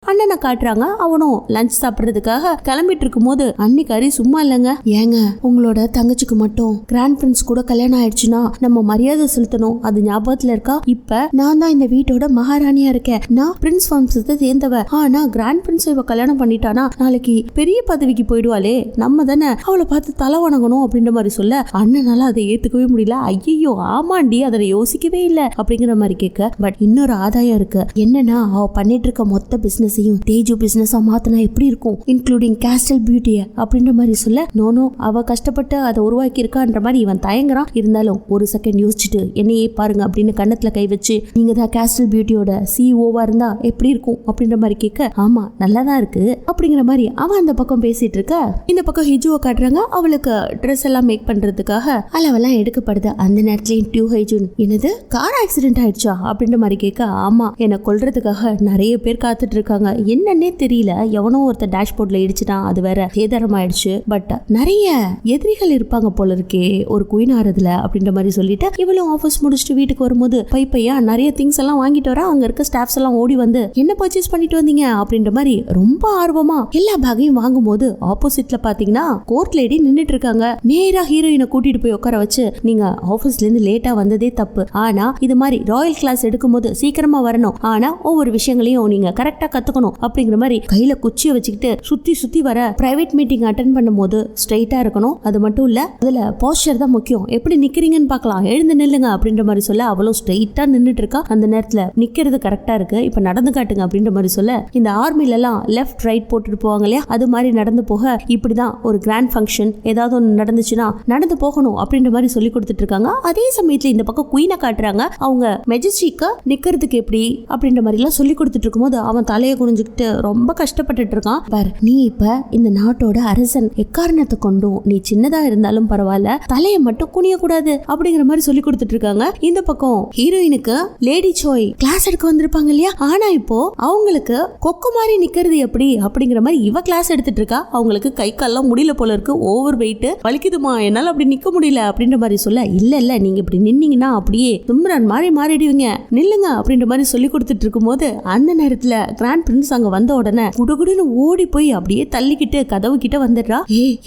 அண்ணனை காட்டுறாங்க. அவனும் லஞ்ச் சாப்பிட்றதுக்காக கிளம்பிட்டு இருக்கும் போது அன்னிக்காரி சும்மா இல்லைங்க, ஏங்க உங்களோட தங்கச்சிக்கு மட்டும் கிராண்ட் பிரின்ஸ் கூட கல்யாணம் ஆயிடுச்சுன்னா நம்ம மரியாதை செலுத்தணும், அது ஞாபகத்துல இருக்கா, இப்ப நான் தான் இந்த வீட்டோட மகாராணியா இருக்கேன், நான் பிரின்ஸ் வம்சத்தை சேர்ந்தவ, ஆனா கிராண்ட் பிரின்ஸ் இவ கல்யாணம் பண்ணிட்டானா நாளைக்கு பெரிய பதவிக்கு போயிடுவாளே, நம்ம தானே அவளை பார்த்து தலை வணங்கணும் அப்படின்ற மாதிரி சொல்ல அண்ணனால அதை ஏத்துக்கவே முடியல. ஐயோ ஆமாண்டி, அதை யோசிக்கவே இல்லை அப்படிங்கிற மாதிரி கேட்க, பட் இன்னொரு ஆதாயம் இருக்கு, என்னன்னா அவ பண்ணிட்டு இருக்க மொத்த பிசினஸ் தேஜு பிசினஸா மாத்தினா எப்படி இருக்கும், இன்க்ளூடிங் கேஸ்டல் பியூட்டிய அப்படின்ற மாதிரி சொல்ல, நோனோ அவ கஷ்டப்பட்டு அதை உருவாக்கி இருக்கான்ற மாதிரி இவன் தயங்குறான். இருந்தாலும் ஒரு செகண்ட் யோசிச்சுட்டு என்னையே பாருங்க அப்படின்னு கண்ணத்துல கை வச்சு, நீங்க தான் கேஸ்டல் பியூட்டியோட சிஇஓவா இருந்தா எப்படி இருக்கும் அப்படின்ற மாதிரி கேட்க, ஆமா நல்லாதான் இருக்கு அப்படிங்கிற மாதிரி அவன் அந்த பக்கம் பேசிட்டு இருக்க, இந்த பக்கம் ஹிஜுவை காட்டுறாங்க. அவளுக்கு ட்ரெஸ் எல்லாம் மேக் பண்றதுக்காக அளவெல்லாம் எடுக்கப்படுது. அந்த நேரத்துலயும் டியூ ஹைஜூன், என்னது கார் ஆக்சிடென்ட் ஆயிடுச்சா அப்படின்ற மாதிரி கேட்க, ஆமா என்னை கொல்றதுக்காக நிறைய பேர் காத்துட்டு இருக்காங்க, என்னன்னே தெரியல, எவனோ ஒருத்தர் டேஷ்போர்ட்ல இடிச்சுட்டான், அது வேற சேதாரம் ஆயிடுச்சு, பட் நிறைய எதிரிகள் இருப்பாங்க போல இருக்கே ஒரு குயின் ஆறதுல அப்படின்ற மாதிரி சொல்லிட்டு இவளும் ஆஃபீஸ் முடிச்சுட்டு வீட்டுக்கு வரும்போது பையா நிறைய திங்ஸ் எல்லாம் வாங்கிட்டு வர, அங்க இருக்க ஸ்டாஃப்ஸ் எல்லாம் ஓடி வந்து என்ன பர்ச்சேஸ் பண்ணிட்டு வந்தீங்க அப்படின்ற மாதிரி ரொம்ப ஆர்வமா எல்லா பேக்கையும் வாங்கும்போது ஆப்போசிட்ல பாத்தீங்கன்னா கோர்ட் லேடி நின்னுட்டு இருக்காங்க. நேரா ஹீரோயினை கூட்டிட்டு போய் உட்கார வச்சு, நீங்க ஆபீஸ்ல இருந்து லேட்டா வந்ததே தப்பு, ஆனா இது மாதிரி ராயல் கிளாஸ் எடுக்கும் போது சீக்கிரமா வரணும், ஆனா ஒவ்வொரு விஷயங்களையும் நீங்க கரெக்டா கத்துக்கணும் அப்படிங்கிற மாதிரி கையில குச்சியை வச்சுக்கிட்டு சுத்தி சுத்தி வர, பிரைவேட் மீட்டிங் அட்டென்ட் பண்ணும்போது ஸ்ட்ரைட்டா இருக்கணும், அது மட்டும் இல்ல அதுல போஸ்டர் தான் முக்கியம், எப்படி நிக்கிறீங்கன்னு பார்க்கலாம், எழுந்து நில்லுங்க அப்படின்ற மாதிரி சொல்ல, அவளும் ஸ்ட்ரைட்டா நின்னுட்டு இருக்கா. அந்த நேரத்துல நிக்கிறது கரெக்டா இருக்கு, இப்ப நடந்து காட்டுங்க அப்படின்ற மாதிரி சொல்ல, இந்த ஆர்மில எல்லாம் லெஃப்ட் ரைட் போட்டுட்டு போவாங்க இல்லையா, அது மாதிரி நடந்து போக, இப்படிதான் ஒரு கிராண்ட் ஃபங்க்ஷன் ஏதாவது ஒன்று நடந்துச்சுன்னா நடந்து போகணும் அப்படின்ற மாதிரி சொல்லி கொடுத்துட்டு இருக்காங்க. அதே சமயத்துல இந்த பக்கம் குயினை காட்டுறாங்க, அவங்க மெஜஸ்டிக்கு நிக்கிறதுக்கு எப்படி அப்படின்ற மாதிரி எல்லாம் சொல்லி கொடுத்துட்டு இருக்கும்போது அவன் தலையை குனிஞ்சுக்கிட்டு ரொம்ப கஷ்டப்பட்டுட்டு இருக்கான். பார், நீ இப்ப இந்த நாட்டோட அரசன், எக்காரணத்தை கொண்டும் நீ சின்னதா இருந்தாலும் பரவாயில்ல தலையை மட்டும் குனிய கூடாது அப்படிங்கிற மாதிரி சொல்லி கொடுத்துட்டு இருக்காங்க. இந்த பக்கம் ஹீரோயினுக்கு லேடி சோய் கிளாஸ் எடுக்க வந்திருப்பாங்க இல்லையா, ஆனா இப்போ அவங்களுக்கு கொக்கு மாதிரி நிக்கிறது எப்படி அப்படிங்கிற மாதிரி இவ கிளாஸ் எடுத்துட்டு இருக்கா. அவங்களுக்கு கை கால்லாம் முடியல போல இருக்கு, ஓவர் வெயிட் வலிக்குதுமா, என்னால அப்படி நிக்க முடியல அப்படின்ற மாதிரி சொல்ல, இல்ல நீங்க இப்படி நின்னீங்கன்னா அப்படியே தும்ரன் மாதிரி மாறிடுவீங்க, நில்லுங்க அப்படின்ற மாதிரி சொல்லி கொடுத்துட்டு இருக்கும் போது அந்த நேரத்துல கிராண்ட் பிரின்ஸ் அங்க வந்த உடனே குடுகுடுன்னு ஓடி போய் அப்படியே தள்ளிக்கிட்டு கதவு கிட்ட வந்துடுறா.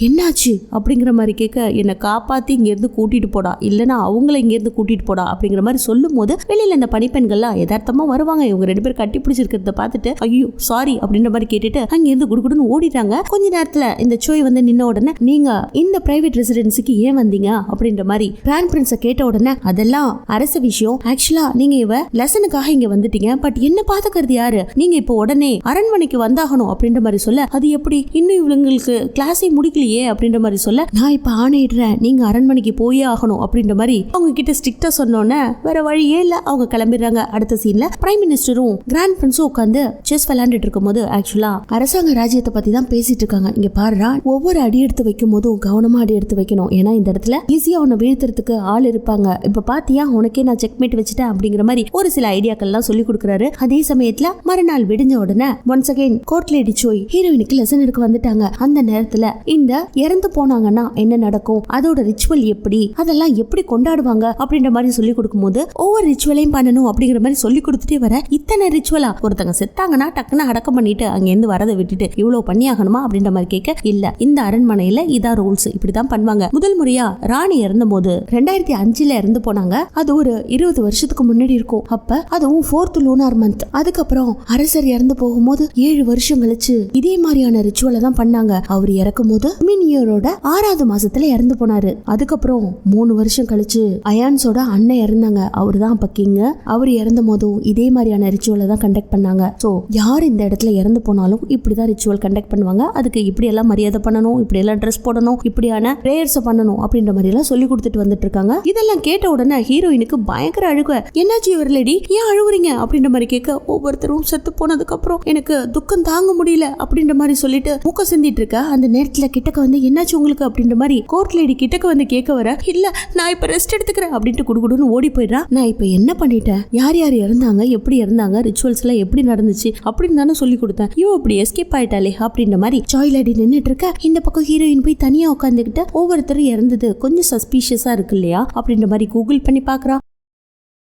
என்னாச்சு அப்படிங்கிற மாதிரி கேட்க, என்னை காப்பாத்தி இங்க இருந்து கூட்டிட்டு போடா, இல்லன்னா அவங்கள இங்க இருந்து கூட்டிட்டு போடா அப்படிங்கிற மாதிரி சொல்லும் போது வெளியில இந்த பணிப்பெண்கள்லாம் யதார்த்தமா வருவாங்க. இவங்க ரெண்டு பேரும் கட்டி பிடிச்சிருக்கிறத பார்த்துட்டு ஐயோ சாரி அப்படின்ற மாதிரி கேட்டுட்டு அங்க இருந்து குடுகுடுன்னு ஓடிட்டாங்க. கொஞ்ச நேரத்துல இந்த சோய் வந்து நின்ன உடனே, நீங்க இந்த பிரைவேட் ரெசிடென்சிக்கு ஏன் வந்தீங்க அப்படின்ற மாதிரி கிராண்ட் பிரின்ஸ கேட்ட உடனே, அதெல்லாம் அரசு விஷயம், ஆக்சுவலா நீங்க இவ லெசனுக்காக இங்க வந்துட்டீங்க, பட் என்ன பாத்துக்கிறது யாரு, நீங்க இப்போ உடனே அரண்மனைக்கு வந்தாகணும் அப்படின்ற மாதிரி சொல்ல, அது எப்படி, இன்னும் இவங்களுக்கு கிளாஸே முடிக்கலையே அப்படின்ற மாதிரி சொல்ல, நான் இப்ப ஆணையிடுறேன் நீங்க அரண்மனைக்கு போயே ஆகணும் அப்படின்ற மாதிரி அவங்க கிட்ட ஸ்ட்ரிக்டா சொன்னோன்னே வேற வழியே இல்ல, அவங்க கிளம்பிடுறாங்க. அடுத்த சீன்ல பிரைம் மினிஸ்டரும் கிராண்ட் பிரின்ஸும் உட்காந்து செஸ் விளையாண்டுட்டு இருக்கும் போது ஆக்சுவலா அரசாங்க ராஜ்யத்தை பத்தி தான் பேசிட்டு இருக்காங்க. இங்க பாருடா, ஒவ்வொரு அடி எடுத்து வைக்கும் போதும் கவனமா அடி எடுத்து வைக்கணும், ஏன்னா இந்த இடத்துல ஈஸியா உன்னை வீழ்த்துறதுக்கு ஆள் இருப்பாங்க, இப்ப பாத்தியா உனக்கே நான் செக்மேட் வச்சுட்டேன் அப்படிங்கிற மாதிரி ஒரு சில ஐடியாக்கள் எல்லாம் சொல்லி கொடுக்குறாரு. அதே சமயத்துல மறுநாள் விடிஞ்ச உடனே ஒன்ஸ் அகைன் கோர்ட் லேடி சோய் ஹீரோயினுக்கு லெசன் எடுக்க வந்துட்டாங்க. அந்த நேரத்துல இந்த இறந்து போனாங்கன்னா என்ன நடக்கும், அதோட ரிச்சுவல் எப்படி, அதெல்லாம் எப்படி கொண்டாடுவாங்க அப்படின்ற மாதிரி சொல்லி கொடுக்கும்போது ஒவ்வொரு ரிச்சுவலையும் பண்ணணும் அப்படிங்கிற மாதிரி சொல்லி கொடுத்துட்டே வர, இத்தனை ரிச்சுவலா, ஒருத்தங்க செத்தாங்கன்னா டக்குன்னு அடக்கம் பண்ணிட்டு அங்க இருந்து வரதை விட்டுட்டு இவ்வளவு பண்ணி ஆகணுமா அப்படின்ற மாதிரி கேட்க, இல்ல இந்த அரண்மனையில இதான் ரூல்ஸ், இப்படிதான் பண்ணுவாங்க. முதல் முறையா ராணி இறந்த போது 2005 இறந்து போனாங்க, அது ஒரு 20 வருஷத்துக்கு முன்னாடி இருக்கும். அப்ப அதுவும் 4th லூனார் மந்த். அதுக்கப்புறம் அரசர் இறந்து போகும்போது 7 வருஷம் கழிச்சு இதே மாதிரியான ரிச்சுவலை தான் பண்ணாங்க. அவர் இறக்கும் போது மினியரோட 6வது மாசத்துல இறந்து போனாரு. அதுக்கப்புறம் 3 வருஷம் கழிச்சு அயான்ஸோட அண்ணன் இறந்தாங்க, அவரு தான் அப்ப கிங். அவர் இறந்த போதும் இதே மாதிரியான ரிச்சுவலை தான் கண்டக்ட் பண்ணாங்க. சோ யார் இந்த இடத்துல இறந்து போனாலும் இப்படிதான் ரிச்சுவல் கண்டக்ட் பண்ணுவாங்க, அதுக்கு இப்படி எல்லாம் மரியாதை பண்ணணும், இப்படி எல்லாம் ட்ரெஸ் போடணும், இப்படியான பிரேயர்ஸ் பண்ணணும் அப்படின்ற மாதிரி எல்லாம் சொல்லி கொடுத்துட்டு வந்துட்டு இருக்காங்க. இதெல்லாம் கேட்ட உடனே ஹீரோயினுக்கு பயங்கர அழுக, என்னாச்சு இவர் லேடி, ஏன் அழுவுறீங்க அப்படின்ற மாதிரி கேட்க, ஒவ்வொருத்தரும் செத்து போனதுக்கு அதுக்கப்புறம் எனக்கு துக்கம் தாங்க முடியல அப்படின்ற மாதிரி சொல்லிட்டு மூக்க சிந்திட்டு இருக்க அந்த நேரத்துல கிட்டக்க வந்து என்னாச்சு உங்களுக்கு அப்படின்ற மாதிரி கோர்ட் லேடி கிட்டக்க வந்து கேட்க வர, இல்ல நான் இப்ப ரெஸ்ட் எடுத்துக்கிறேன் அப்படின்ட்டு குடுகுடுன்னு ஓடி போயிடுறா. நான் இப்ப என்ன பண்ணிட்டேன், யார் யார் இறந்தாங்க, எப்படி இறந்தாங்க, ரிச்சுவல்ஸ் எல்லாம் எப்படி நடந்துச்சு அப்படின்னு தானே சொல்லி கொடுத்தேன், இவ இப்படி எஸ்கேப் ஆயிட்டாலே அப்படின்ற மாதிரி ஜாய் லேடி நின்னுட்டு இருக்க. இந்த பக்கம் ஹீரோயின் போய் தனியா உட்காந்துக்கிட்டு ஒவ்வொருத்தரும் இறந்தது கொஞ்சம் சஸ்பீஷியஸா இருக்கு இல்லையா அப்படின்ற மாதிரி கூகுள் பண்ணி பாக்குறா.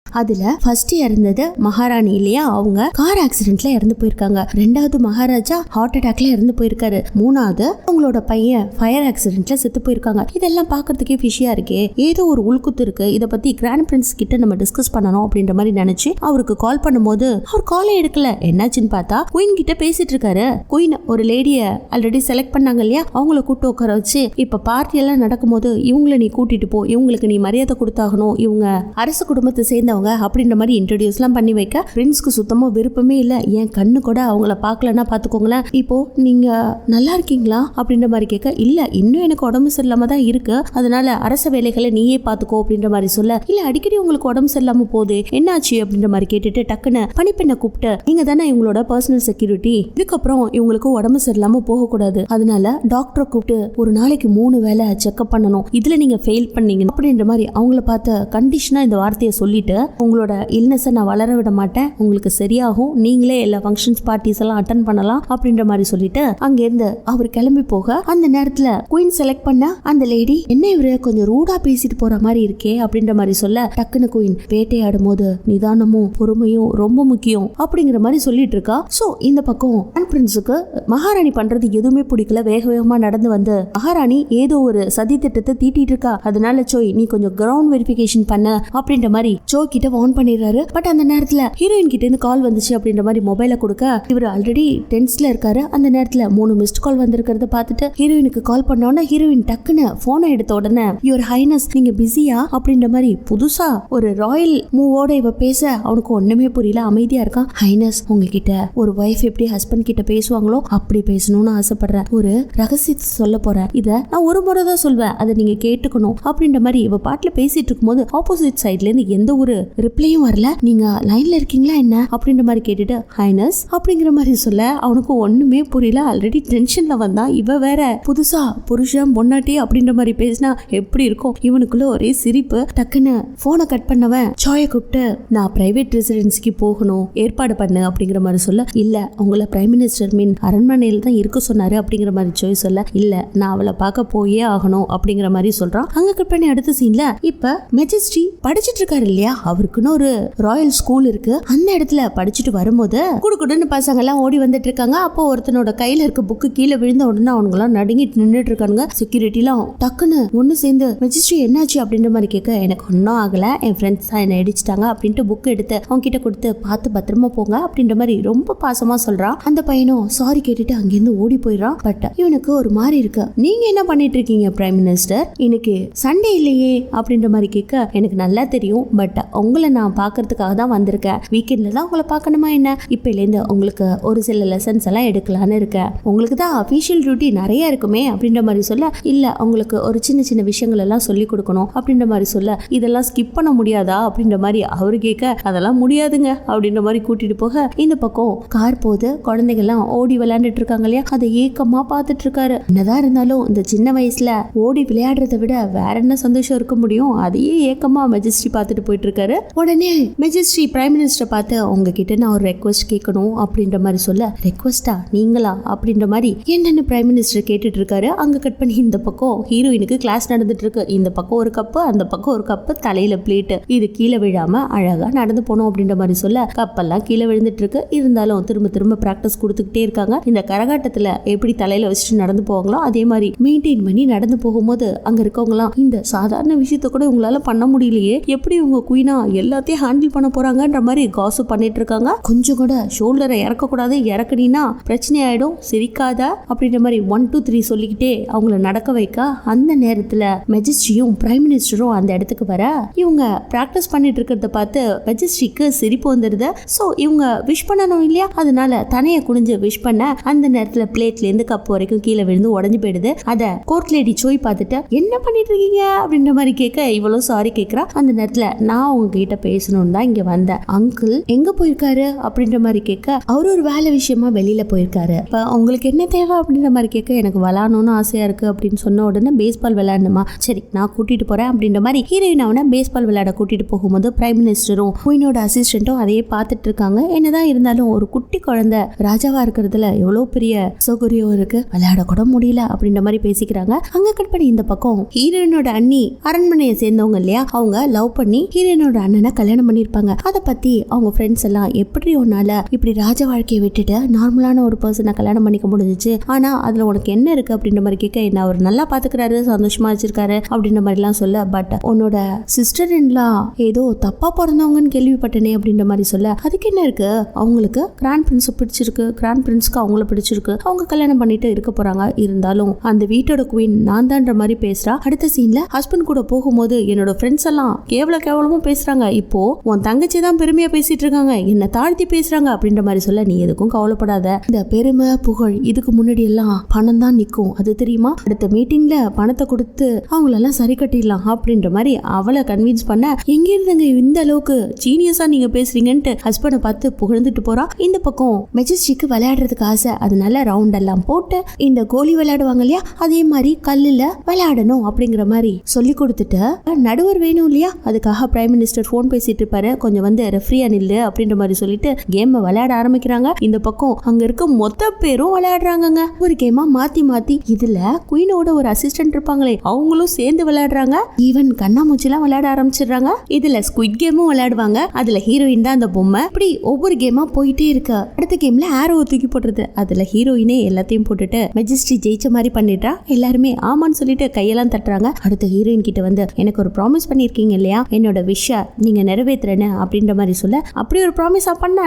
அதுல ஃபர்ஸ்ட் இறந்தது மகாராணி இல்லையா, அவங்க கார் ஆக்சிடென்ட்ல இறந்து போயிருக்காங்க. ரெண்டாவது மகாராஜா ஹார்ட் அட்டாக்ல இறந்து போயிருக்காரு. மூணாவது அவங்களோட பையன் ஃபயர் ஆக்சிடென்ட்ல செத்து போயிருக்காங்க. இதெல்லாம் பாக்குறதுக்கே ஃபிஷியா இருக்கே, ஏதோ ஒரு உள்குத்து இருக்கு, இதை பத்தி கிராண்ட் பிரின்ஸ் கிட்ட நம்ம டிஸ்கஸ் பண்ணணும் அப்படின்ற மாதிரி நினைச்சு அவருக்கு கால் பண்ணும்போது அவர் காலே எடுக்கல. என்னாச்சுன்னு பார்த்தா குயின் கிட்ட பேசிட்டு இருக்காரு. குயின் ஒரு லேடிய ஆல்ரெடி செலக்ட் பண்ணாங்க இல்லையா, அவங்கள கூட்டு உட்கார வச்சு இப்ப பார்ட்டி எல்லாம் நடக்கும்போது இவங்களை நீ கூட்டிட்டு போ, இவங்களுக்கு நீ மரியாதை கொடுத்தாகணும், இவங்க அரசு குடும்பத்தை சேர்ந்தவங்க அப்படின்ற மாதிரி இன்ட்ரோடியூஸ்லாம் பண்ணி வைக்க பிரின்ஸ்க்கு சுத்தமா விருப்பமே இல்ல. என் கண்ணு கூட அவங்கள பார்க்கலன்னா பாத்துக்கோங்களேன், இப்போ நீங்க நல்லா இருக்கீங்களா அப்படின்ற மாதிரி கேட்க, இல்ல இன்னும் எனக்கு உடம்பு சரியில்லாம தான் இருக்கு, அதனால அரச வேலைகளை நீயே பாத்துக்கோ அப்படின்ற மாதிரி சொல்ல, இல்ல அடிக்கடி உங்களுக்கு உடம்பு சரியில்லாம போகுது என்னாச்சு அப்படின்ற மாதிரி கேட்டுட்டு டக்குன்னு பணிப்பெண்ணை கூப்பிட்டு, நீங்க தானே இவங்களோட பர்சனல் செக்யூரிட்டி, இதுக்கப்புறம் இவங்களுக்கு உடம்பு சரியில்லாம போக கூடாது, அதனால டாக்டரை கூப்பிட்டு ஒரு நாளைக்கு 3 வேளை செக்அப் பண்ணணும், இதுல நீங்க ஃபெயில் பண்ணீங்க அப்படின்ற மாதிரி அவங்கள பார்த்த கண்டிஷனா இந்த வார்த்தையை சொல்லிட்டு, உங்களோட இல்னஸை நான் வளர விட மாட்டேன், உங்களுக்கு சரியாகும், நீங்களே எல்லா ஃபங்க்ஷன்ஸ் பார்ட்டிஸ் எல்லாம் அட்டன் பண்ணலாம் அப்படின்ற மாதிரி சொல்லிட்டு அங்கிருந்து அவர் கிளம்பி போக, அந்த நேரத்துல குயின் செலக்ட் பண்ண அந்த லேடி, என்ன இவரு கொஞ்சம் ரூடா பேசிட்டு போற மாதிரி இருக்கே அப்படின்ற மாதிரி சொல்ல, டக்குன்னு குயின் வேட்டையாடும் போது நிதானமும் பொறுமையும் ரொம்ப முக்கியம் அப்படிங்கிற மாதிரி சொல்லிட்டு இருக்கா. சோ இந்த பக்கம் பிரின்ஸுக்கு மகாராணி பண்றது எதுவுமே பிடிக்கல. வேக வேகமா நடந்து வந்து மகாராணி ஏதோ ஒரு சதி திட்டத்தை தீட்டிட்டு இருக்கா, அதனால சோய் நீ கொஞ்சம் கிரவுண்ட் வெரிஃபிகேஷன் பண்ண அப்படின்ற மாதிரி சோ கிட்ட வார்ன் பண்ணிடுறாரு. பட் அந்த நேரத்துல ஹீரோயின் கிட்ட இருந்து கால் வந்துச்சு அப்படின்ற மாதிரி மொபைலை கொடுக்க, இவர் ஆல்ரெடி டென்ஸ்ல இருக்காரு. அந்த நேரத்துல 3 மிஸ்ட் கால் வந்திருக்கிறத பார்த்துட்டு ஹீரோயினுக்கு கால் பண்ணோன்னா ஹீரோயின் டக்குன்னு போனை எடுத்த உடனே, யுவர் ஹைனஸ் நீங்க பிஸியா அப்படின்ற மாதிரி புதுசா ஒரு ராயல் மூவோட இவ பேச அவனுக்கு ஒண்ணுமே புரியல, அமைதியா இருக்கான். ஹைனஸ் உங்ககிட்ட ஒரு வைஃப் எப்படி ஹஸ்பண்ட் கிட்ட பேசுவாங்களோ அப்படி பேசணும்னு ஆசைப்படுறேன், ஒரு ரகசியத்தை சொல்ல போறேன், இத நான் ஒரு முறை தான் சொல்வேன், அதை நீங்க கேட்டுக்கணும் அப்படின்ற மாதிரி இவ பாட்டுல பேசிட்டு இருக்கும்போது ஆப்போசிட் சைட்ல இருந்து எந்த ஒரு ரிப்ளையும் வரல. நீங்க லைன்ல இருக்கீங்களா என்ன அப்படின்ற மாதிரி கேட்டுட்டு ஹைனஸ் அப்படிங்கிற மாதிரி சொல்ல அவனுக்கு ஒண்ணுமே புரியல. ஆல்ரெடி டென்ஷன்ல வந்தான், இவ வேற புதுசா புருஷன் பொன்னாட்டி அப்படின்ற மாதிரி பேசினா எப்படி இருக்கும். இவனுக்குள்ள ஒரே சிரிப்பு. டக்குன்னு போனை கட் பண்ணவன் சாய கூப்பிட்டு, நான் பிரைவேட் ரெசிடென்சிக்கு போகணும், ஏற்பாடு பண்ணு அப்படிங்கிற மாதிரி சொல்ல, இல்ல உங்களை பிரைம் மினிஸ்டர் அரண்மனையில தான் இருக்க சொன்னாரு அப்படிங்கிற மாதிரி சாய் சொல்ல, இல்ல நான் அவளை பார்க்க போயே ஆகணும் அப்படிங்கிற மாதிரி சொல்றான். அங்க கட் பண்ணி அடுத்த சீன்ல இப்ப மெஜஸ்டி படிச்சிட்டு இருக்காரு இல்லையா, அவருக்குன்னு ஒரு ராயல் ஸ்கூல் இருக்கு, அந்த இடத்துல படிச்சுட்டு வரும்போது குடுக்குடுன்னு பசங்க எல்லாம் ஓடி வந்துட்டு இருக்காங்க. அப்போ ஒருத்தனோட கையில இருக்க புக்கு கீழே விழுந்த உடனே அவனுங்க எல்லாம் நடுங்கிட்டு நின்றுட்டு இருக்கானுங்க. செக்யூரிட்டி எல்லாம் டக்குன்னு ஒண்ணு சேர்ந்து மெஜிஸ்ட்ரி என்னாச்சு அப்படின்ற மாதிரி கேட்க, எனக்கு ஒன்னும் ஆகல, என் ஃப்ரெண்ட்ஸ் தான் என்ன அடிச்சிட்டாங்க அப்படின்ட்டு புக் எடுத்து அவங்க கிட்ட கொடுத்து, பார்த்து பத்திரமா போங்க அப்படின்ற மாதிரி ரொம்ப பாசமா சொல்றான். அந்த பையனும் சாரி கேட்டுட்டு அங்கிருந்து ஓடி போயிடுறான். பட் இவனுக்கு ஒரு மாதிரி இருக்கு. நீங்க என்ன பண்ணிட்டு இருக்கீங்க பிரைம் மினிஸ்டர், இன்னைக்கு சண்டே இல்லையே அப்படின்ற மாதிரி கேட்க, எனக்கு நல்லா தெரியும், பட் உங்களை நான் பார்க்கறதுக்காக தான் வந்திருக்கேன், வீக்கெண்ட்ல தான் உங்களை பார்க்கணுமா என்ன, இப்போலேருந்து உங்களுக்கு ஒரு சில லெசன்ஸ் எல்லாம் எடுக்கலான்னு இருக்கேன், உங்களுக்கு தான் அஃபீஷியல் டியூட்டி நிறைய இருக்குமே அப்படின்ற மாதிரி சொல்ல, இல்லை உங்களுக்கு ஒரு சின்ன சின்ன விஷயங்கள் எல்லாம் சொல்லி கொடுக்கணும் அப்படின்ற மாதிரி சொல்ல, இதெல்லாம் ஸ்கிப் பண்ண முடியாதா அப்படின்ற மாதிரி அவரு கேட்க, அதெல்லாம் முடியாதுங்க அப்படின்ற மாதிரி கூட்டிட்டு போக, இந்த பக்கம் கார் போது குழந்தைகள்லாம் ஓடி விளையாண்டுட்டு இருக்காங்க இல்லையா, அதை ஏக்கமா பார்த்துட்டு இருக்காரு. என்னதான் இருந்தாலும் இந்த சின்ன வயசுல ஓடி விளையாடுறதை விட வேற என்ன சந்தோஷம் இருக்க முடியும், அதையே ஏக்கமா மெஜஸ்ட்ரி பார்த்துட்டு போயிட்டு இருக்காரு. உடனே மெஜஸ்ட்ரி பிரைம் மினிஸ்டர் பார்த்து, உங்ககிட்ட நான் ஒரு ரெக்வஸ்ட் கேட்கணும் அப்படின்ற மாதிரி சொல்ல, ரெக்வஸ்டா நீங்களா அப்படின்ற மாதிரி என்னன்னு பிரைம் மினிஸ்டர் கேட்டுட்டு இருக்காரு. அங்க கட் பண்ணி இந்த பக்கம் ஹீரோயினுக்கு கிளாஸ் நடந்துட்டு இருக்கு. இந்த பக்கம் ஒரு கப்பு, அந்த பக்கம் ஒரு கப்பு, தலையில பிளேட், இது கீழே விழாம அழகா நடந்து போனோம் அப்படின்ற மாதிரி சொல்ல, கப்பெல்லாம் கீழே விழுந்துட்டு இருக்கு. இருந்தாலும் திரும்ப திரும்ப பிராக்டிஸ் கொடுத்துக்கிட்டே இருக்காங்க. இந்த கரகாட்டத்துல எப்படி தலையில வச்சுட்டு நடந்து போவாங்களோ அதே மாதிரி மெயின்டைன் பண்ணி நடந்து போகும்போது அங்க இருக்கவங்களாம், இந்த சாதாரண விஷயத்த கூட உங்களால பண்ண முடியலையே, எப்படி உங்க குயினா எல்லாத்தையும் ஹேண்டில் பண்ண போறாங்கன்ற மாதிரி காசு பண்ணிட்டு இருக்காங்க. கொஞ்சம் கூட ஷோல்டரை இறக்க கூடாது, இறக்குனீங்கன்னா பிரச்சனை ஆயிடும், சிரிக்காத அப்படின்ற மாதிரி 1 2 3 சொல்லிக்கிட்டே அவங்கள நடக்க வைக்க, அந்த நேரத்துல மெஜஸ்ட்ரியும் பிரைம் மினிஸ்டரும் அந்த இடத்துக்கு வர, இவங்க பிராக்டிஸ் பண்ணிட்டு இருக்கிறத பார்த்து மெஜஸ்ட்ரிக்கு சிரிப்பு வந்துருது. சோ இவங்க விஷ் பண்ணணும் இல்லையா, அதனால தனைய குனிஞ்சு விஷ் பண்ண, அந்த நேரத்துல பிளேட்ல இருந்து கப் வரைக்கும் கீழே விழுந்து உடஞ்சு போயிடுது. அத கோர்ட் லேடி சோய் பார்த்துட்டு, என்ன பண்ணிட்டு இருக்கீங்க அப்படின்ற மாதிரி கேட்க, இவ்வளவு சாரி கேட்கறா. அந்த நேரத்துல நான் உங்ககிட்ட உங்ககிட்ட பேசணும்னு தான் இங்க வந்தேன். அங்கிள் எங்க போயிருக்காரு அப்படின்ற மாதிரி கேட்க, அவரு ஒரு வேலை விஷயமா வெளியில போயிருக்காரு. இப்ப உங்களுக்கு என்ன தேவை அப்படின்ற மாதிரி கேட்க, எனக்கு விளையாடணும்னு ஆசையா இருக்கு அப்படின்னு சொன்ன உடனே பேஸ்பால் விளையாடணுமா, சரி நான் கூட்டிட்டு போறேன் அப்படின்ற மாதிரி ஹீரோயின் அவனை பேஸ்பால் விளையாட கூட்டிட்டு போகும்போது பிரைம் மினிஸ்டரும் குயினோட அசிஸ்டன்ட்டும் அதையே பார்த்துட்டு இருக்காங்க. என்னதான் இருந்தாலும் ஒரு குட்டி குழந்தை ராஜாவா இருக்கிறதுல எவ்வளவு பெரிய சௌகரியம் இருக்கு, விளையாட கூட முடியல அப்படின்ற மாதிரி பேசிக்கிறாங்க. அங்க கட் பண்ணி இந்த பக்கம் ஹீரோயினோட அண்ணி அரண்மனையை சேர்ந்தவங்க இல்லையா, அவங்க லவ் பண்ணி ஹீரோயினோட அண்ணனை கல்யாணம் பண்ணிருப்பாங்க. அதை பத்தி அவங்க ஃப்ரெண்ட்ஸ் எல்லாம் எப்படி ஒன்னால இப்படி ராஜ வாழ்க்கையை விட்டுட்டு நார்மலான ஒரு பர்சனை கல்யாணம் பண்ணிக்க முடிஞ்சிச்சு, ஆனா அதுல உனக்கு என்ன இருக்கு அப்படின்ற மாதிரி கேட்க, என்ன அவர் நல்லா பாத்துக்கிறாரு, சந்தோஷமா வச்சிருக்காரு அப்படின்ற மாதிரி எல்லாம் சொல்ல, பட் உன்னோட சிஸ்டர் இன்லா ஏதோ தப்பா பிறந்தவங்கன்னு கேள்விப்பட்டனே அப்படின்ற மாதிரி சொல்ல, அதுக்கு என்ன இருக்கு, அவங்களுக்கு கிராண்ட் பிரின்ஸ் பிடிச்சிருக்கு, கிராண்ட் பிரின்ஸ்க்கு அவங்கள பிடிச்சிருக்கு, அவங்க கல்யாணம் பண்ணிட்டு இருக்க போறாங்க, இருந்தாலும் அந்த வீட்டோட குவீன் நான் தான்ற மாதிரி பேசுறா. அடுத்த சீன்ல ஹஸ்பண்ட் கூட போகும்போது என்னோட ஃப்ரெண்ட்ஸ் எல்லாம் கேவலமா பேசுறாங்க, இப்போ உன் தங்கச்சி தான் பெருமையா பேசிட்டு இருக்காங்க, என்ன தாழ்த்தி பேசுறாங்க அப்படின்ற மாதிரி சொல்ல, நீ எதுக்கும் கவலைப்படாத, இந்த பெருமை புகழ் இதுக்கு முன்னாடி எல்லாம் பணம் தான் நிக்கும், அது தெரியுமா, அடுத்த மீட்டிங்ல பணத்தை கொடுத்து அவங்களெல்லாம் சரி கட்டிடலாம் அப்படின்ற மாதிரி அவளை கன்வின்ஸ் பண்ண, எங்க இருந்துங்க இந்த அளவுக்கு ஜீனியஸா நீங்க பேசுறீங்கன்ட்டு ஹஸ்பண்டை பார்த்து புகழ்ந்துட்டு போறா. இந்த பக்கம் மெஜஸ்டிக்கு விளையாடுறதுக்கு ஆசை, அதனால ரவுண்ட் எல்லாம் போட்டு இந்த கோலி விளையாடுவாங்க இல்லையா, அதே மாதிரி கல்லுல விளையாடணும் அப்படிங்கிற மாதிரி சொல்லி கொடுத்துட்டு, நடுவர் வேணும் இல்லையா, அதுக்காக பிரைம் மினிஸ்டர் போன் பேசிட்டு இருப்பாரு, கொஞ்சம் வந்து ரெஃப்ரியா நில்லு அப்படின்ற மாதிரி சொல்லிட்டு கேம் விளையாட ஆரம்பிக்கிறாங்க. இந்த பக்கம் அங்க இருக்க மொத்த பேரும் விளையாடுறாங்க, ஒரு கேமா மாத்தி மாத்தி. இதுல குயினோட ஒரு அசிஸ்டன்ட் இருப்பாங்களே அவங்களும் சேர்ந்து விளையாடுறாங்க, ஈவன் கண்ணாமூச்சிலாம் விளையாட ஆரம்பிச்சிடுறாங்க. இதுல ஸ்குவிட் கேமும் விளையாடுவாங்க, அதுல ஹீரோயின் தான் அந்த பொம்மை. இப்படி ஒவ்வொரு கேமா போயிட்டே இருக்கு. அடுத்த கேம்ல ஆரோவை தூக்கி போட்டுருது, அதுல ஹீரோயினே எல்லாத்தையும் போட்டுட்டு மெஜஸ்டி ஜெயிச்ச மாதிரி பண்ணிட்டா. எல்லாருமே ஆமான்னு சொல்லிட்டு கையெல்லாம் தட்டுறாங்க. அடுத்த ஹீரோயின் கிட்ட வந்து, எனக்கு ஒரு ப்ராமிஸ் பண்ணிருக்கீங்க இல்லையா, என்னோட விஷ நீங்க நிறைவேற்றுறேன்னு அப்படின்ற மாதிரி சொல்ல, அப்படி ஒரு ப்ராமிஸா பண்ண,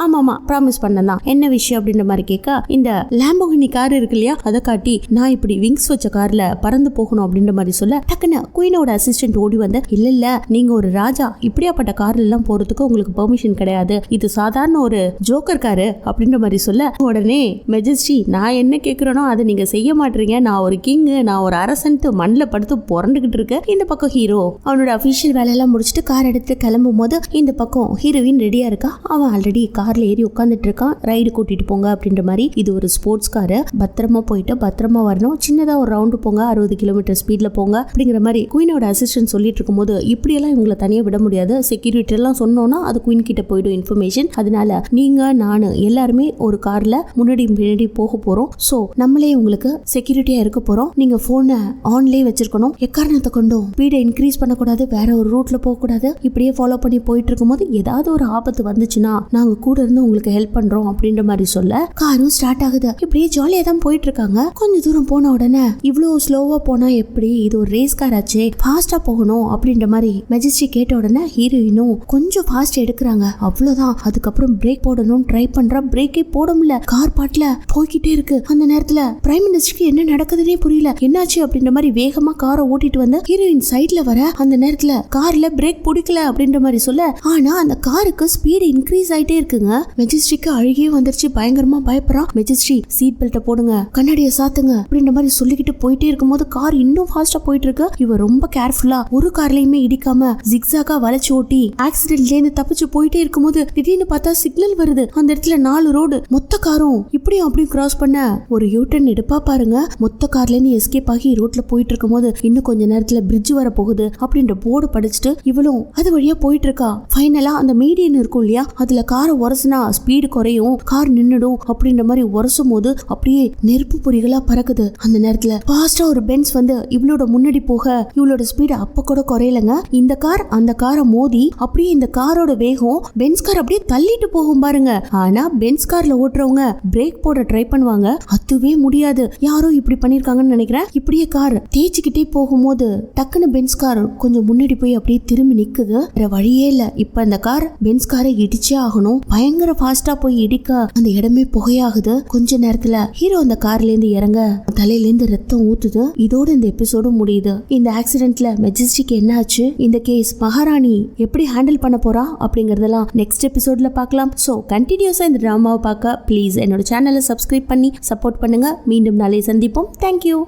ஆமாமா ப்ராமிஸ் பண்ணதான், என்ன விஷயம் அப்படின்ற மாதிரி கேட்க, இந்த லாம்போகினி கார் இருக்கு இல்லையா, அதை காட்டி நான் இப்படி விங்ஸ் வச்ச கார்ல பறந்து போகணும் அப்படின்ற மாதிரி சொல்ல, டக்குன்னு குயினோட அசிஸ்டன்ட் ஓடி வந்து, இல்ல நீங்க ஒரு ராஜா, இப்படியாப்பட்ட கார்ல எல்லாம் போறதுக்கு உங்களுக்கு பெர்மிஷன் கிடையாது, இது சாதாரண ஒரு ஜோக்கர் காரு அப்படின்ற மாதிரி சொல்ல, உடனே மெஜஸ்டி நான் என்ன கேட்கிறேனோ அதை நீங்க செய்ய மாட்டீங்க, நான் ஒரு கிங், நான் ஒரு அரசன்ட்டு மண்ணில் படுத்து புரண்டுகிட்டு இருக்கு. இந்த பக்கம் ஹீரோ அவனோட அபிஷியல் வேலையெல்லாம் முடிச்சுட்டு கார் எடுத்து கிளம்பும் போது இந்த பக்கம் ஹீரோயின் ரெடியா இருக்கா. அவன் ஆல்ரெடி கார்ல ஏறி உட்காந்துட்டு இருக்கான், ரைடு கூட்டிட்டு போங்க அப்படின்ற மாதிரி. இது ஒரு ஸ்போர்ட்ஸ் காரு, பத்திரமா போயிட்டு பத்திரமா வரணும், சின்னதா ஒரு ரவுண்டு போங்க, 60 கிலோமீட்டர் ஸ்பீட்ல போங்க அப்படிங்கிற மாதிரி குயினோட அசிஸ்டன்ட் சொல்லிட்டு இருக்கும் போது, இப்படியெல்லாம் இவங்களை தனியா விட முடியாது, செக்யூரிட்டி எல்லாம் சொன்னோம்னா அது குயின் கிட்ட போயிடும் இன்ஃபர்மேஷன், அதனால நீங்க நானு எல்லாருமே ஒரு கார்ல முன்னாடி பின்னாடி போக போறோம், சோ நம்மளே உங்களுக்கு செக்யூரிட்டியா இருக்க போறோம், நீங்க போனை ஆன்லயே வச்சிருக்கணும், எக்காரணத்தை கொண்டும் ஸ்பீடை இன்க்ரீஸ் பண்ணக்கூடாது, வேற ஒரு ரூட்ல போக கூடாது, இப்படியே ஃபாலோ பண்ணி போயிட்டு இருக்கும் போது ஏதாவது ஒரு ஆபத்து வந்துச்சுன்னா நாங்க கூட இருந்து உங்களுக்கு ஹெல்ப் பண்றோம் அப்படின்ற மாதிரி சொல்ல, காரும் ஸ்டார்ட் ஆகுது. இப்படியே ஜாலியா தான் போயிட்டு இருக்காங்க. கொஞ்சம் தூரம் போன உடனே இவ்வளவு ஸ்லோவா போனா எப்படி, இது ஒரு ரேஸ் கார் ஆச்சு, ஃபாஸ்டா போகணும் அப்படின்ற மாதிரி மெஜஸ்டி கேட்ட உடனே ஹீரோயினும் கொஞ்சம் ஃபாஸ்ட் எடுக்கிறாங்க, அவ்வளவுதான். அதுக்கப்புறம் பிரேக் போடணும் ட்ரை பண்றா, பிரேக்கே போட முடியல, கார் பாட்டுல போய்கிட்டே இருக்கு. அந்த நேரத்துல பிரைம் மினிஸ்டருக்கு என்ன நடக்குதுன்னே புரியல, என்னாச்சு அப்படின்ற மாதிரி வேகமா காரை ஓட்டிட்டு வந்து ஹீரோயின் சைட்ல வர, அந்த நேரத்துல கார்ல பிரேக் பிடிக்கல அப்படின்ற மாதிரி சொல்ல, ஆனா அந்த காருக்கு ஸ்பீடு இன்க்ரீஸ் ஆயிட்டே இருக்குங்க. மெஜஸ்டிக்கு அழுகே வந்துருச்சு, பயங்கரமா பயப்படுறான். மெஜஸ்டி சீட் பெல்ட்டை போடுங்க, கண்ணாடியை சாத்துங்க அப்படின்ற மாதிரி சொல்லிக்கிட்டு போயிட்டே இருக்கும்போது கார் இன்னும் ஃபாஸ்டா போயிட்டு இருக்கு. இவ ரொம்ப கேர்ஃபுல்லா ஒரு கார்லயுமே இடிக்காம ஜிக்ஸாக்கா வளைச்சு ஓட்டி ஆக்சிடென்ட்ல இருந்து தப்பிச்சு போயிட்டே இருக்கும்போது திடீர்னு பார்த்தா சிக்னல் வருது. அந்த இடத்துல 4 ரோடு, மொத்த காரும் இப்படியும் அப்படியும் கிராஸ் பண்ண ஒரு யூட்டர்ன் எடுப்பா பாருங்க. மொத்த கார்ல இருந்து எஸ்கேப் ஆகி ரோட்ல போயிட்டு இருக்கும் போது இன்னும் கொஞ்ச நேரத்துல பிரிட்ஜ் வர போகுது அப்படின்ற போர்டு படிச்சுட்டு இவளும் அது வழியா போயிட்டு இருக்கா. ஃபைனலா அந்த மீடியன் இருக்கும் இல்லையா, அதுல காரை உரசுனா ஸ்பீடு குறையும், கார் நின்னுடும் அப்படின்ற மாதிரி உரசும் போது அப்படியே நெருப்பு பொறிகளா பறக்குது. அந்த நேரத்துல ஃபாஸ்டா ஒரு பென்ஸ் வந்து இவளோட முன்னாடி போக இவளோட ஸ்பீடு அப்ப கூட குறையலங்க. இந்த கார் அந்த காரை மோதி அப்படியே இந்த காரோட வேகம் பென்ஸ் கார் அப்படியே தள்ளிட்டு போகும் பாருங்க. ஆனா பென்ஸ் கார்ல ஓட்டுறவங்க பிரேக் போட ட்ரை பண்ணுவாங்க, அதுவே முடியாது. யாரோ இப்படி பண்ணிருக்காங்கன்னு நினைக்கிறேன். இப்படியே கார் தேய்ச்சிக்கிட்டே போகும்போது டக்குன்னு பென்ஸ் கார் கொஞ்சம் முன்னாடி போய் அப்படியே திரும்பி நிக்குது. வேற வழியே இல்ல, இப்ப அந்த கார் பென்ஸ் காரை இடிச்சே ஆகணும். பயங்கர ஃபாஸ்டா போய் இடிக்க அந்த இடமே புகையாகுது. கொஞ்ச நேரத்துல ஹீரோ அந்த கார்ல இருந்து இறங்க தலையில இருந்து ரத்தம் ஊத்துது. இதோட இந்த எபிசோடு முடியுது. இந்த ஆக்சிடென்ட்ல மெஜஸ்டிக் என்ன ஆச்சு, இந்த கேஸ் மகாராணி எப்படி ஹேண்டில் பண்ண போறா அப்படிங்கறதெல்லாம் நெக்ஸ்ட் எபிசோட்ல பார்க்கலாம். சோ கண்டினியூஸா இந்த டிராமாவை பார்க்க ப்ளீஸ் என்னோட சேனலை சப்ஸ்கிரைப் பண்ணி சப்போர்ட் பண்ணுங்க. மீண்டும் நாளை சந்திப்போம். தேங்க்யூ.